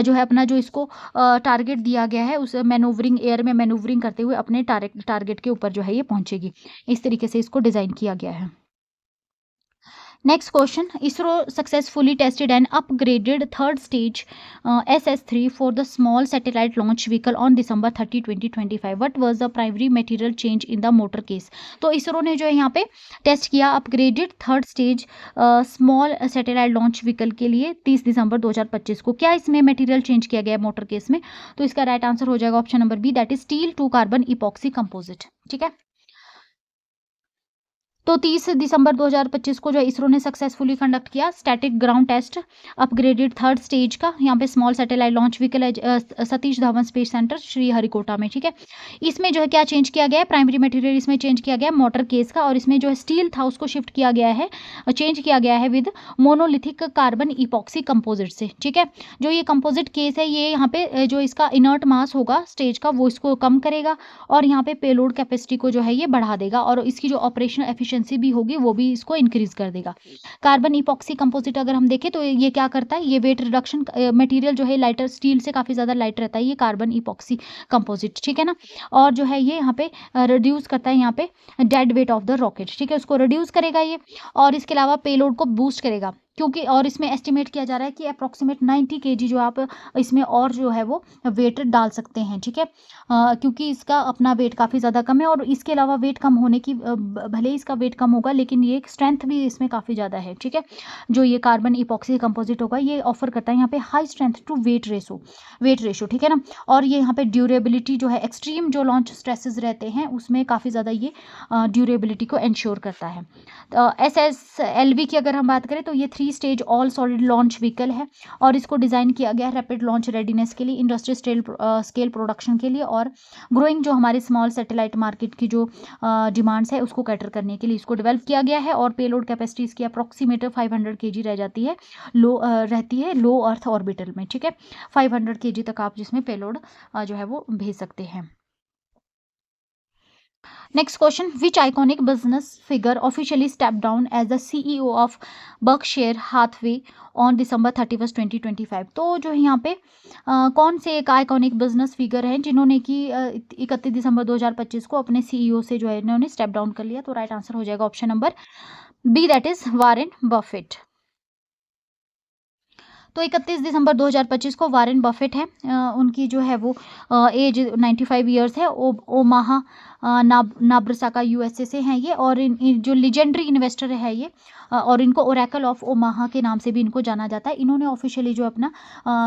जो है अपना जो इसको टारगेट दिया गया है उस मैनूवरिंग एयर में मैनूवरिंग करते हुए अपने टारगेट के ऊपर जो है ये पहुंचेगी। इस तरीके से इसको डिज़ाइन किया गया है। Next question, ISRO successfully tested and upgraded third stage SS3 for the small satellite launch vehicle on December 30, 2025. What was the primary material change in the motor case? तो इसरो ने जो है यहाँ पे टेस्ट किया upgraded third stage small satellite launch vehicle के लिए 30 दिसंबर 2025 को। क्या इसमें मटेरियल चेंज किया गया है मोटर केस में? तो इसका राइट आंसर हो जाएगा option number B, that is steel to carbon epoxy composite. ठीक है, तो 30 दिसंबर 2025 को जो इसरो ने सक्सेसफुली कंडक्ट किया static ground test upgraded third stage का, यहाँ पे स्मॉल सैटेलाइट लॉन्च व्हीकल है सतीश धवन स्पेस सेंटर श्रीहरिकोटा में। ठीक है, इसमें जो है क्या चेंज किया गया है, प्राइमरी मटेरियल इसमें चेंज किया गया है मोटर केस का, और इसमें जो है स्टील था उसको शिफ्ट किया गया है, चेंज किया गया है with monolithic carbon epoxy composite से। ठीक है, जो ये कंपोजिट केस है ये यहाँ पे जो इसका इनर्ट मास होगा स्टेज का वो इसको कम करेगा, और यहाँ पे पेलोड कैपेसिटी को जो है ये बढ़ा देगा, और इसकी जो ऑपरेशनल एफिशिएंसी भी होगी वो भी इसको इंक्रीज कर देगा। कार्बन इपॉक्सी कंपोजिट अगर हम देखें तो ये क्या करता है, ये वेट रिडक्शन मटेरियल जो है लाइटर स्टील से काफी ज्यादा लाइट रहता है ये कार्बन इपॉक्सी कंपोजिट। ठीक है ना, और जो है ये यहाँ पे रिड्यूस करता है यहाँ पे dead weight of the rocket. ठीक है, उसको रिड्यूस करेगा ये, और इसके अलावा पेलोड को बूस्ट करेगा, क्योंकि और इसमें एस्टिमेट किया जा रहा है कि अप्रॉक्सीमेट 90 kg जो आप इसमें और जो है वो वेट डाल सकते हैं। ठीक है, क्योंकि इसका अपना वेट काफ़ी ज़्यादा कम है, और इसके अलावा वेट कम होने की भले ही इसका वेट कम होगा लेकिन ये स्ट्रेंथ भी इसमें काफ़ी ज़्यादा है। ठीक है, जो ये कार्बन इपॉक्सी कंपोजिट होगा ये ऑफर करता है यहाँ पे high strength to weight ratio. ठीक है ना, और ये यहाँ पे ड्यूरेबिलिटी जो है एक्सट्रीम जो लॉन्च स्ट्रेसेस रहते हैं उसमें काफ़ी ज़्यादा ये ड्यूरेबिलिटी को इंश्योर करता है। SSLV की अगर हम बात करें तो ये 3 stage all solid launch vehicle है, और इसको डिज़ाइन किया गया है रैपिड लॉन्च रेडीनेस के लिए, इंडस्ट्री स्केल प्रोडक्शन के लिए, और ग्रोइंग जो हमारे स्मॉल सैटेलाइट मार्केट की जो डिमांड्स है उसको कैटर करने के लिए इसको डेवलप किया गया है। और पेलोड कैपेसिटी इसकी अप्रॉक्सीमेट 500 kg रह जाती है रहती है लो अर्थ ऑर्बिटल में। ठीक है, 500 kg तक आप जिसमें पेलोड जो है वो भेज सकते हैं। Next question, which iconic business figure officially stepped down as the CEO of Berkshire Hathaway on December 31st, 2025? तो जो है यहाँ पे कौन से एक आइकॉनिक बिजनेस फिगर हैं जिन्होंने कि 31 दिसंबर 2025 को अपने CEO से जो है इन्होंने स्टेप डाउन कर लिया? तो राइट आंसर हो जाएगा option number B, that is Warren Buffett. तो 31 दिसंबर 2025 को वारेन बफेट है, उनकी जो है वो एज 95 ईयर्स है, ओमाहा नाब्रास्का USA से हैं ये, और इन जो लीजेंडरी इन्वेस्टर है ये, और इनको ओरेकल ऑफ ओमाहा के नाम से भी इनको जाना जाता है। इन्होंने ऑफिशियली जो अपना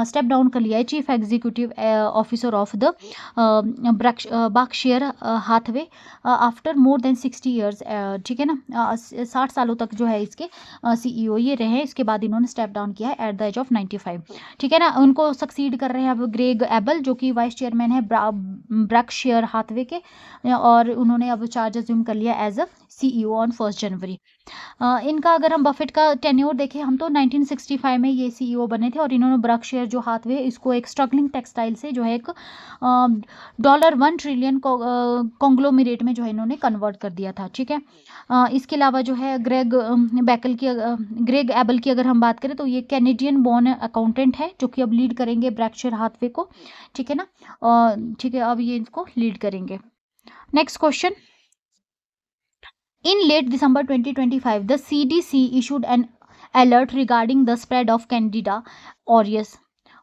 स्टेप डाउन कर लिया है chief executive officer of the Berkshire Hathaway after more than 60 years. ठीक है ना, 60 सालों तक जो है इसके CEO ये रहे, इसके बाद इन्होंने स्टेप डाउन किया है एट द एज ऑफ 95। ठीक है ना, उनको सक्सीड कर रहे हैं अब ग्रेग एबल जो कि वाइस चेयरमैन है बर्कशायर हाथवे के, और उन्होंने अब चार्ज अज्यूम कर लिया एज अ CEO ऑन 1 जनवरी। इनका अगर हम बफेट का टेन्योर देखें हम तो 1965 में ये CEO बने थे, और इन्होंने बर्कशायर जो हाथवे इसको एक स्ट्रगलिंग टेक्सटाइल से जो है एक $1 ट्रिलियन कॉन्ग्लोमरेट में जो है इन्होंने कन्वर्ट कर दिया था। ठीक है, इसके अलावा जो है ग्रेग एबल की अगर हम बात करें तो ये कैनेडियन बॉर्न अकाउंटेंट है जो कि अब लीड करेंगे बर्कशायर हाथवे को। ठीक है ना, ठीक है, अब ये इसको लीड करेंगे। Next question, in late December 2025, the CDC issued an alert regarding the spread of Candida auris.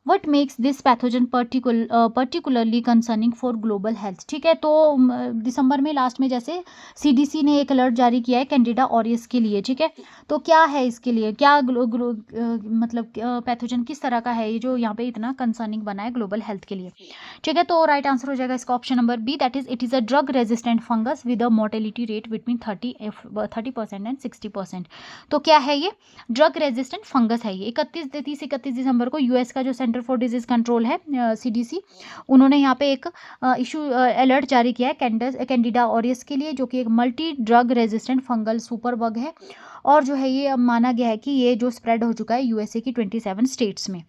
What makes this pathogen particularly concerning for global health? ठीक है, तो दिसंबर में लास्ट में जैसे CDC ने एक अलर्ट जारी किया है कैंडिडा ऑरियस के लिए। ठीक है, तो क्या है इसके लिए, क्या मतलब पैथोजन किस तरह का है ये जो यहाँ पे इतना कंसर्निंग बना है ग्लोबल हेल्थ के लिए? ठीक है, तो राइट आंसर हो जाएगा इसका option number B, that is it is a drug resistant fungus with a mortality rate between 30% and 60%। तो क्या है ये? ड्रग रेजिस्टेंट फंगस है ये। 31 दिसंबर को US का जो सेंटर फॉर डिजीज कंट्रोल है CDC, उन्होंने यहाँ पे एक इशू अलर्ट जारी किया है कैंडिडा ऑरियस के लिए, जो कि एक multi drug resistant fungal super bug है, और जो है ये अब माना गया है कि ये जो स्प्रेड हो चुका है USA की 27 स्टेट्स में।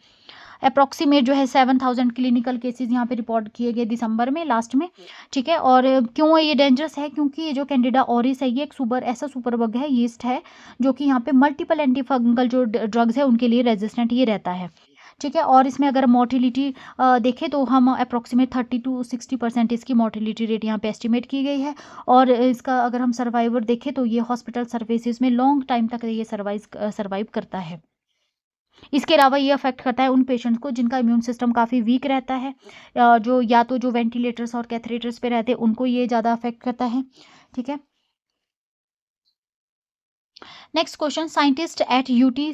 अप्रॉक्सीमेट जो है 7000 क्लिनिकल केसेस यहाँ पे रिपोर्ट किए गए दिसंबर में लास्ट में। ठीक है, और क्यों ये डेंजरस है? क्योंकि ये जो कैंडिडा ऑरिस है ये एक ऐसा सुपर बग है, यीस्ट है, जो कि यहाँ पे मल्टीपल एंटी फंगल जो ड्रग्स है उनके लिए रेजिस्टेंट ये रहता है। ठीक है। और इसमें अगर मोर्टिलिटी देखें तो हम अप्रॉक्सीमेट 30 to 60% इसकी मोर्टिलिटी रेट यहाँ पे एस्टिमेट की गई है। और इसका अगर हम सर्वाइवर देखें तो ये हॉस्पिटल सर्विसेज में लॉन्ग टाइम तक ये सर्वाइव करता है। इसके अलावा ये अफेक्ट करता है उन पेशेंट्स को जिनका इम्यून सिस्टम काफ़ी वीक रहता है, जो या तो जो वेंटिलेटर्स और कैथेटर्स पे रहते हैं उनको ये ज़्यादा अफेक्ट करता है। ठीक है। Next question, scientist at UT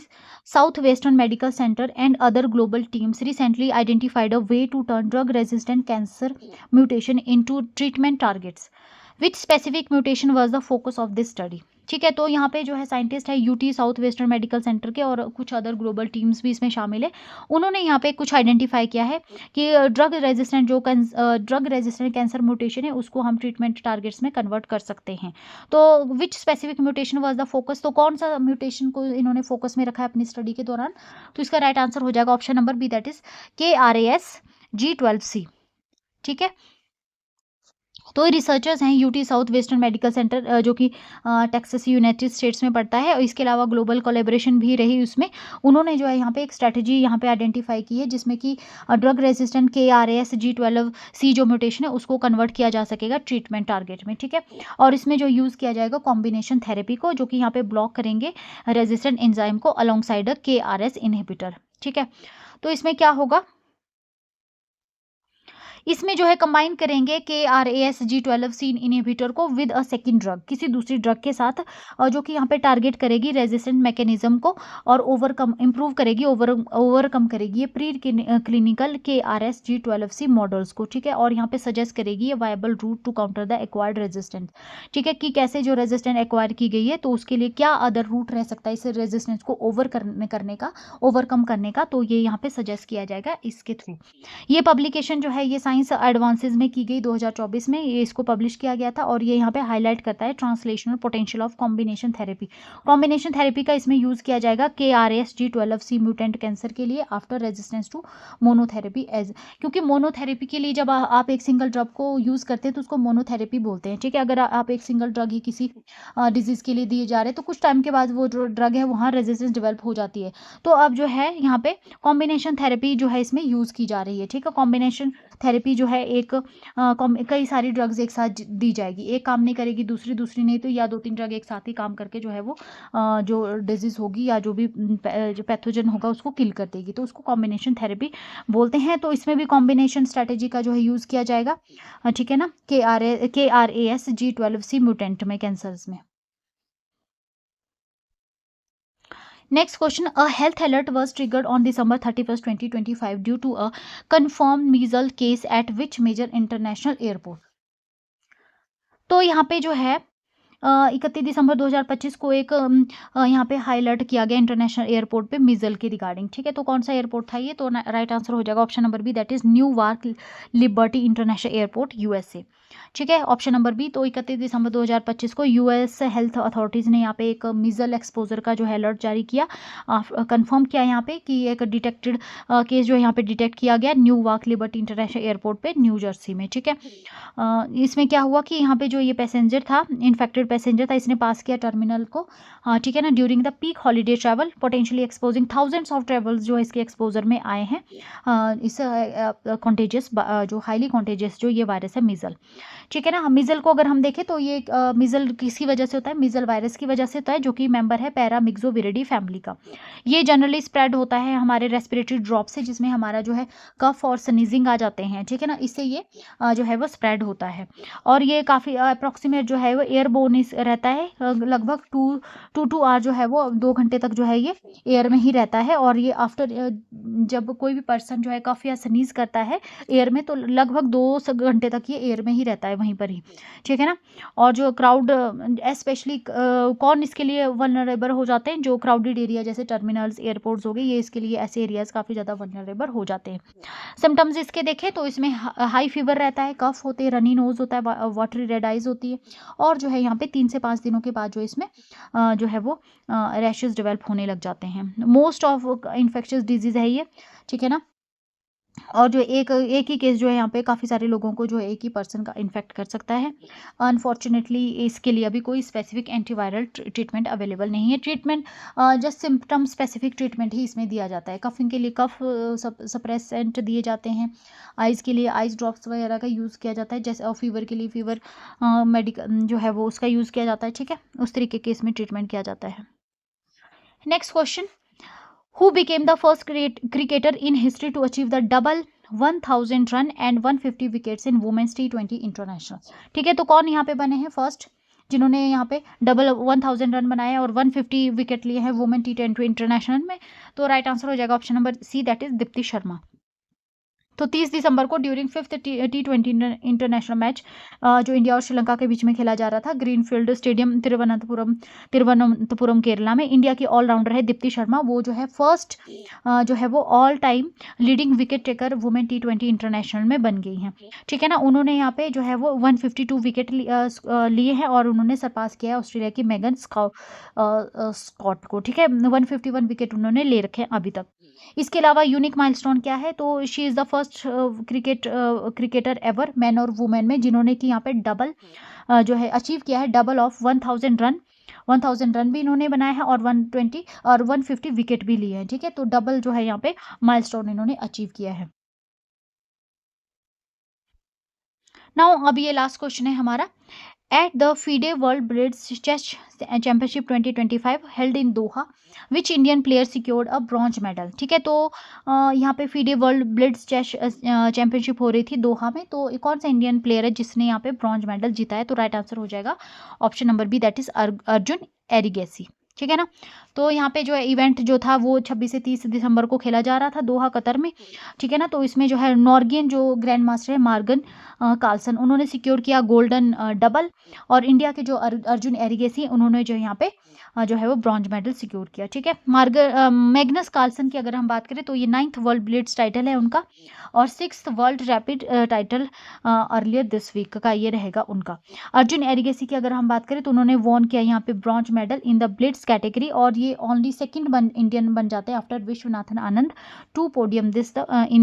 Southwestern medical centre and other global teams recently identified a way to turn drug resistant cancer mutation into treatment targets. Which specific mutation was the focus of this study. ठीक है। तो यहाँ पे जो है scientist है UT Southwestern medical centre के और कुछ अदर ग्लोबल टीम्स भी इसमें शामिल है। उन्होंने यहाँ पे कुछ आइडेंटिफाई किया है कि ड्रग रेजिस्टेंट कैंसर म्यूटेशन है उसको हम ट्रीटमेंट टारगेट्स में कन्वर्ट कर सकते हैं। तो विच specific mutation was the focus, तो कौन सा म्यूटेशन को इन्होंने फोकस में रखा है अपनी स्टडी के दौरान। तो इसका राइट आंसर हो जाएगा option number B, that is KRAS G12C। ठीक है। तो रिसर्चर्स हैं UT Southwestern medical centre जो कि टेक्सास यूनाइटेड स्टेट्स में पड़ता है, और इसके अलावा ग्लोबल कोलेबोरेशन भी रही उसमें। उन्होंने जो है यहाँ पे एक स्ट्रेटजी यहाँ पे आइडेंटिफाई की है जिसमें कि ड्रग रेजिस्टेंट KRAS G12C जो म्यूटेशन है उसको कन्वर्ट किया जा सकेगा ट्रीटमेंट टारगेट में। ठीक है। और इसमें जो यूज़ किया जाएगा कॉम्बिनेशन थेरेपी को, जो कि यहाँ पे ब्लॉक करेंगे रेजिस्टेंट एंजाइम को अलॉन्ग साइड KRAS इनहिबिटर। ठीक है। तो इसमें क्या होगा, इसमें जो है कंबाइन करेंगे KRAS G12C इनहिबिटर को विद अ सेकंड ड्रग, किसी दूसरी ड्रग के साथ, जो कि यहाँ पे टारगेट करेगी रेजिस्टेंट मैकेनिज्म को और इम्प्रूव करेगी, ओवरकम करेगी ये pre clinical KRAS G12C models को। ठीक है। और यहाँ पे सजेस्ट करेगी ये viable route to counter the acquired resistance. ठीक है, कि कैसे जो रेजिस्टेंस एक्वायर की गई है तो उसके लिए क्या अदर रूट रह सकता है इस रेजिस्टेंस को ओवरकम करने का, तो ये यहाँ पे सजेस्ट किया जाएगा इसके थ्रू। ये पब्लिकेशन जो है ये साइंस एडवांसेस में की गई 2024 में, ये इसको पब्लिश किया गया था। और ये यहाँ पे हाईलाइट करता है translational potential of combination therapy. Combination therapy का इसमें यूज़ किया जाएगा KRAS G12C म्यूटेंट कैंसर के लिए after resistance to monotherapy as, क्योंकि मोनोथेरेपी के लिए जब आप एक सिंगल ड्रग को यूज़ करते हैं तो उसको मोनोथेरेपी बोलते हैं। ठीक है। अगर आप एक सिंगल ड्रग ही किसी डिजीज़ के लिए दिए जा रहे हैं तो कुछ टाइम के बाद वो जो ड्रग है वहाँ रेजिस्टेंस डेवलप हो जाती है। तो अब जो है यहाँ पे कॉम्बिनेशन थेरेपी जो है इसमें यूज़ की जा रही है। ठीक है। कॉम्बिनेशन थेरेपी जो है एक कई सारी ड्रग्स एक साथ दी जाएगी, एक काम नहीं करेगी दूसरी नहीं, तो या 2-3 ड्रग एक साथ ही काम करके जो है वो जो डिजीज़ होगी या जो भी जो पैथोजन होगा उसको किल कर देगी, तो उसको कॉम्बिनेशन थेरेपी बोलते हैं। तो इसमें भी कॉम्बिनेशन स्ट्रैटेजी का जो है यूज़ किया जाएगा। ठीक है ना, KRAS G12C म्यूटेंट में कैंसर्स में। Next question, a health alert was triggered on December 31st, 2025 due to a confirmed measles case at which major international airport। तो यहाँ पे जो है 31 दिसंबर 2025 को एक यहाँ पे हाई अलर्ट किया गया इंटरनेशनल एयरपोर्ट पे मीजल के रिगार्डिंग। ठीक है। तो कौन सा एयरपोर्ट था ये, तो राइट आंसर हो जाएगा option number B, that is New York Liberty international airport USA। ठीक है। ऑप्शन नंबर बी, तो 31 दिसंबर 2025 को US हेल्थ अथॉरिटीज़ ने यहाँ पे एक मीजल एक्सपोजर का जो है अलर्ट जारी किया, कंफर्म किया यहाँ पे कि एक डिटेक्टेड केस जो यहाँ पे डिटेक्ट किया गया न्यूयॉर्क लिबर्टी इंटरनेशनल एयरपोर्ट पे न्यू जर्सी में। ठीक है। इसमें क्या हुआ कि यहाँ पे जो ये पैसेंजर था, इन्फेक्टेड पैसेंजर था, इसने पास किया टर्मिनल को। ठीक है ना, during the peak holiday travel potentially exposing thousands of travels जो इसके एक्सपोजर में आए हैं इस कॉन्टेजियस जो हाईली कॉन्टेजियस जो ये वायरस है मीजल। ठीक है ना, मीजल को अगर हम देखें तो ये मीजल किसी वजह से होता है, मीजल वायरस की वजह से होता है, जो कि मेंबर है पैरामिक्सोविरिडी फैमिली का। ये जनरली स्प्रेड होता है हमारे रेस्पिरेटरी ड्रॉप से, जिसमें हमारा जो है कफ और स्नीजिंग आ जाते हैं। ठीक है ना, इससे ये जो है वो स्प्रेड होता है। और ये काफ़ी अप्रॉक्सीमेट जो है वो एयरबोर्न रहता है, लगभग 2 आवर जो है वो 2 घंटे तक जो है ये एयर में ही रहता है। और ये आफ्टर जब कोई भी पर्सन जो है कफ या स्नीज करता है एयर में, तो लगभग 2 घंटे तक ये एयर में ही रहता है वहीं पर ही। ठीक है ना। और जो क्राउड स्पेशली कौन इसके लिए वल्नरेबल हो जाते हैं, जो क्राउडेड एरिया जैसे टर्मिनल्स एयरपोर्ट्स हो गए, ये इसके लिए ऐसे एरियाज काफ़ी ज़्यादा वल्नरेबल हो जाते हैं। सिम्टम्स इसके देखें तो इसमें हाई फीवर रहता है, कफ होते हैं, रनी नोज होता है, वाटरी रेड आइज होती है, और जो है यहाँ पे 3 से 5 दिनों के बाद जो इसमें जो है वो रैशेस डेवलप होने लग जाते हैं। मोस्ट ऑफ इन्फेक्शियस डिजीज़ है ये। ठीक है ना। और जो एक एक ही केस जो है यहाँ पे काफ़ी सारे लोगों को जो है एक ही पर्सन का इन्फेक्ट कर सकता है। अनफॉर्चुनेटली इसके लिए अभी कोई स्पेसिफिक एंटीवायरल ट्रीटमेंट अवेलेबल नहीं है। Treatment just symptom specific treatment ही इसमें दिया जाता है। कफिंग के लिए कफ सप्रेसेंट दिए जाते हैं। आइज़ के लिए आइस ड्रॉप्स वगैरह का यूज़ किया जाता है, जैसे और फीवर के लिए फीवर मेडिकल जो है वो उसका यूज़ किया जाता है। ठीक है, उस तरीके के इसमें ट्रीटमेंट किया जाता है। Next question, who became the first cricketer in history to achieve the double 1000 run and 150 wickets in women's T20 international. ठीक है, तो कौन यहाँ पे बने हैं फर्स्ट जिन्होंने यहाँ पे डबल 1000 रन बनाए और 150 विकेट लिए हैं वुमेन T20 इंटरनेशनल में? तो राइट आंसर हो जाएगा option number C, that is Deepti Sharma. तो 30 दिसंबर को during 5th T20 international match जो इंडिया और श्रीलंका के बीच में खेला जा रहा था ग्रीनफील्ड स्टेडियम तिरुवनंतपुरम केरला में, इंडिया की ऑलराउंडर है दीप्ति शर्मा। वो जो है फर्स्ट जो है वो all time leading wicket taker women T20 international में बन गई हैं। ठीक है ना, उन्होंने यहाँ पे जो है वो 152 विकेट लिए हैं और उन्होंने सरपास किया है ऑस्ट्रेलिया की मेगन स्कॉट को। ठीक है, 151 विकेट उन्होंने ले रखे हैं अभी तक। इसके अलावा यूनिक माइलस्टोन क्या है, तो she is the first cricketer ever man और वुमेन में जिन्होंने कि यहाँ पे डबल जो है अचीव किया है, डबल ऑफ 1000 रन भी इन्होंने बनाया है और 120 और 150 विकेट भी लिए हैं। ठीक है, तो डबल जो है यहाँ पे माइलस्टोन इन्होंने अचीव किया है। नाउ अब ये लास्ट क्वेश्चन है हमारा, at the FIDE World Blitz Chess Championship 2025 held in Doha, which Indian player secured a bronze medal? ठीक है, तो यहाँ पे FIDE World Blitz Chess championship हो रही थी दोहा में, तो कौन सा इंडियन प्लेयर है जिसने यहाँ पे ब्रॉन्ज मेडल जीता है? तो राइट आंसर हो जाएगा option number B, that is Arjun Erigaisi. ठीक है ना, तो यहाँ पे जो है इवेंट जो था वो 26 से 30 दिसंबर को खेला जा रहा था दोहा कतर में। ठीक है ना, तो इसमें जो है नॉर्गियन जो ग्रैंड मास्टर है मार्गन कार्लसन, उन्होंने सिक्योर किया गोल्डन डबल, और इंडिया के जो अर्जुन एरिगेसी उन्होंने जो यहाँ पे जो है वो ब्रॉन्ज मेडल सिक्योर किया। ठीक है, मैग्नस कार्लसन की अगर हम बात करें तो ये 9th वर्ल्ड ब्लिट्ज टाइटल है उनका और 6th world rapid title earlier this week का ये रहेगा उनका। अर्जुन एरिगेसी की अगर हम बात करें तो उन्होंने वॉन किया यहाँ पे bronze medal in the blitz category और ये ओनली सेकंड इंडियन बन जाते हैं after Viswanathan Anand to podium in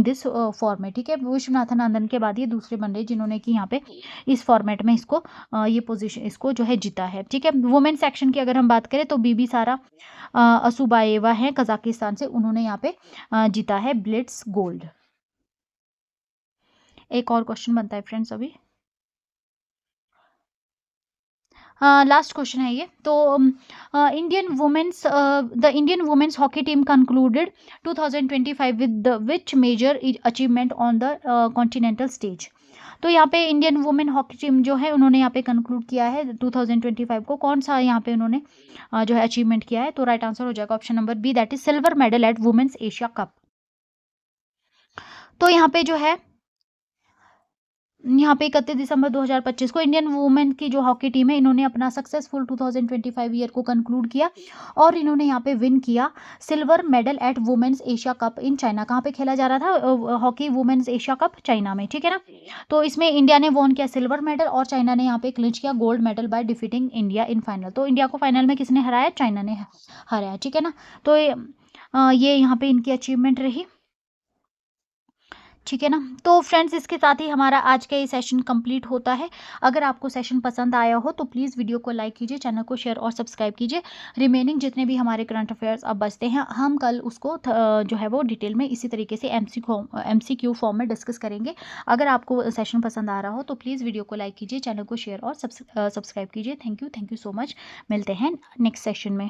this format. ठीक है, विश्वनाथन आनंद के बाद ये दूसरे बन रहे जिन्होंने कि यहाँ पे इस फॉर्मेट में इसको ये पोजीशन इसको जो है जीता है। ठीक है, वुमेन सेक्शन की अगर हम बात करें तो बीबी सारा असुबाएवा है कजाकिस्तान से, उन्होंने यहाँ पे जीता है ब्लिट्ज गोल्ड। एक और क्वेश्चन बनता है फ्रेंड्स अभी, लास्ट क्वेश्चन है ये, तो the Indian women's hockey team concluded 2025 with which major achievement on the continental stage? तो यहाँ पे इंडियन वुमेन हॉकी टीम जो है उन्होंने यहाँ पे कंक्लूड किया है 2025 को, कौन सा यहाँ पे उन्होंने जो है अचीवमेंट किया है? तो राइट आंसर हो जाएगा option number B, that is silver medal at women's Asia cup. तो यहाँ पे जो है यहाँ पे 31 दिसंबर 2025 को इंडियन वुमेन की जो हॉकी टीम है इन्होंने अपना सक्सेसफुल 2025 ईयर को कंक्लूड किया और इन्होंने यहाँ पे विन किया silver medal at women's Asia cup in China. कहाँ पे खेला जा रहा था hockey women's Asia cup? China में। ठीक है ना, तो इसमें इंडिया ने वॉन किया सिल्वर मेडल और चाइना ने यहाँ पे क्लिंच किया gold medal by defeating India in final. तो इंडिया को फाइनल में किसने हराया? चाइना ने हराया। ठीक है ना, तो ये यहाँ पे इनकी अचीवमेंट रही। ठीक है ना, तो फ्रेंड्स इसके साथ ही हमारा आज का ये सेशन कंप्लीट होता है। अगर आपको सेशन पसंद आया हो तो प्लीज़ वीडियो को लाइक कीजिए, चैनल को शेयर और सब्सक्राइब कीजिए। रिमेनिंग जितने भी हमारे करंट अफेयर्स अब बचते हैं हम कल उसको जो है वो डिटेल में इसी तरीके से MCQ फॉर्म में डिस्कस करेंगे। अगर आपको सेशन पसंद आ रहा हो तो प्लीज़ वीडियो को लाइक कीजिए, चैनल को शेयर और सब्सक्राइब कीजिए। Thank you so much. मिलते हैं नेक्स्ट सेशन में।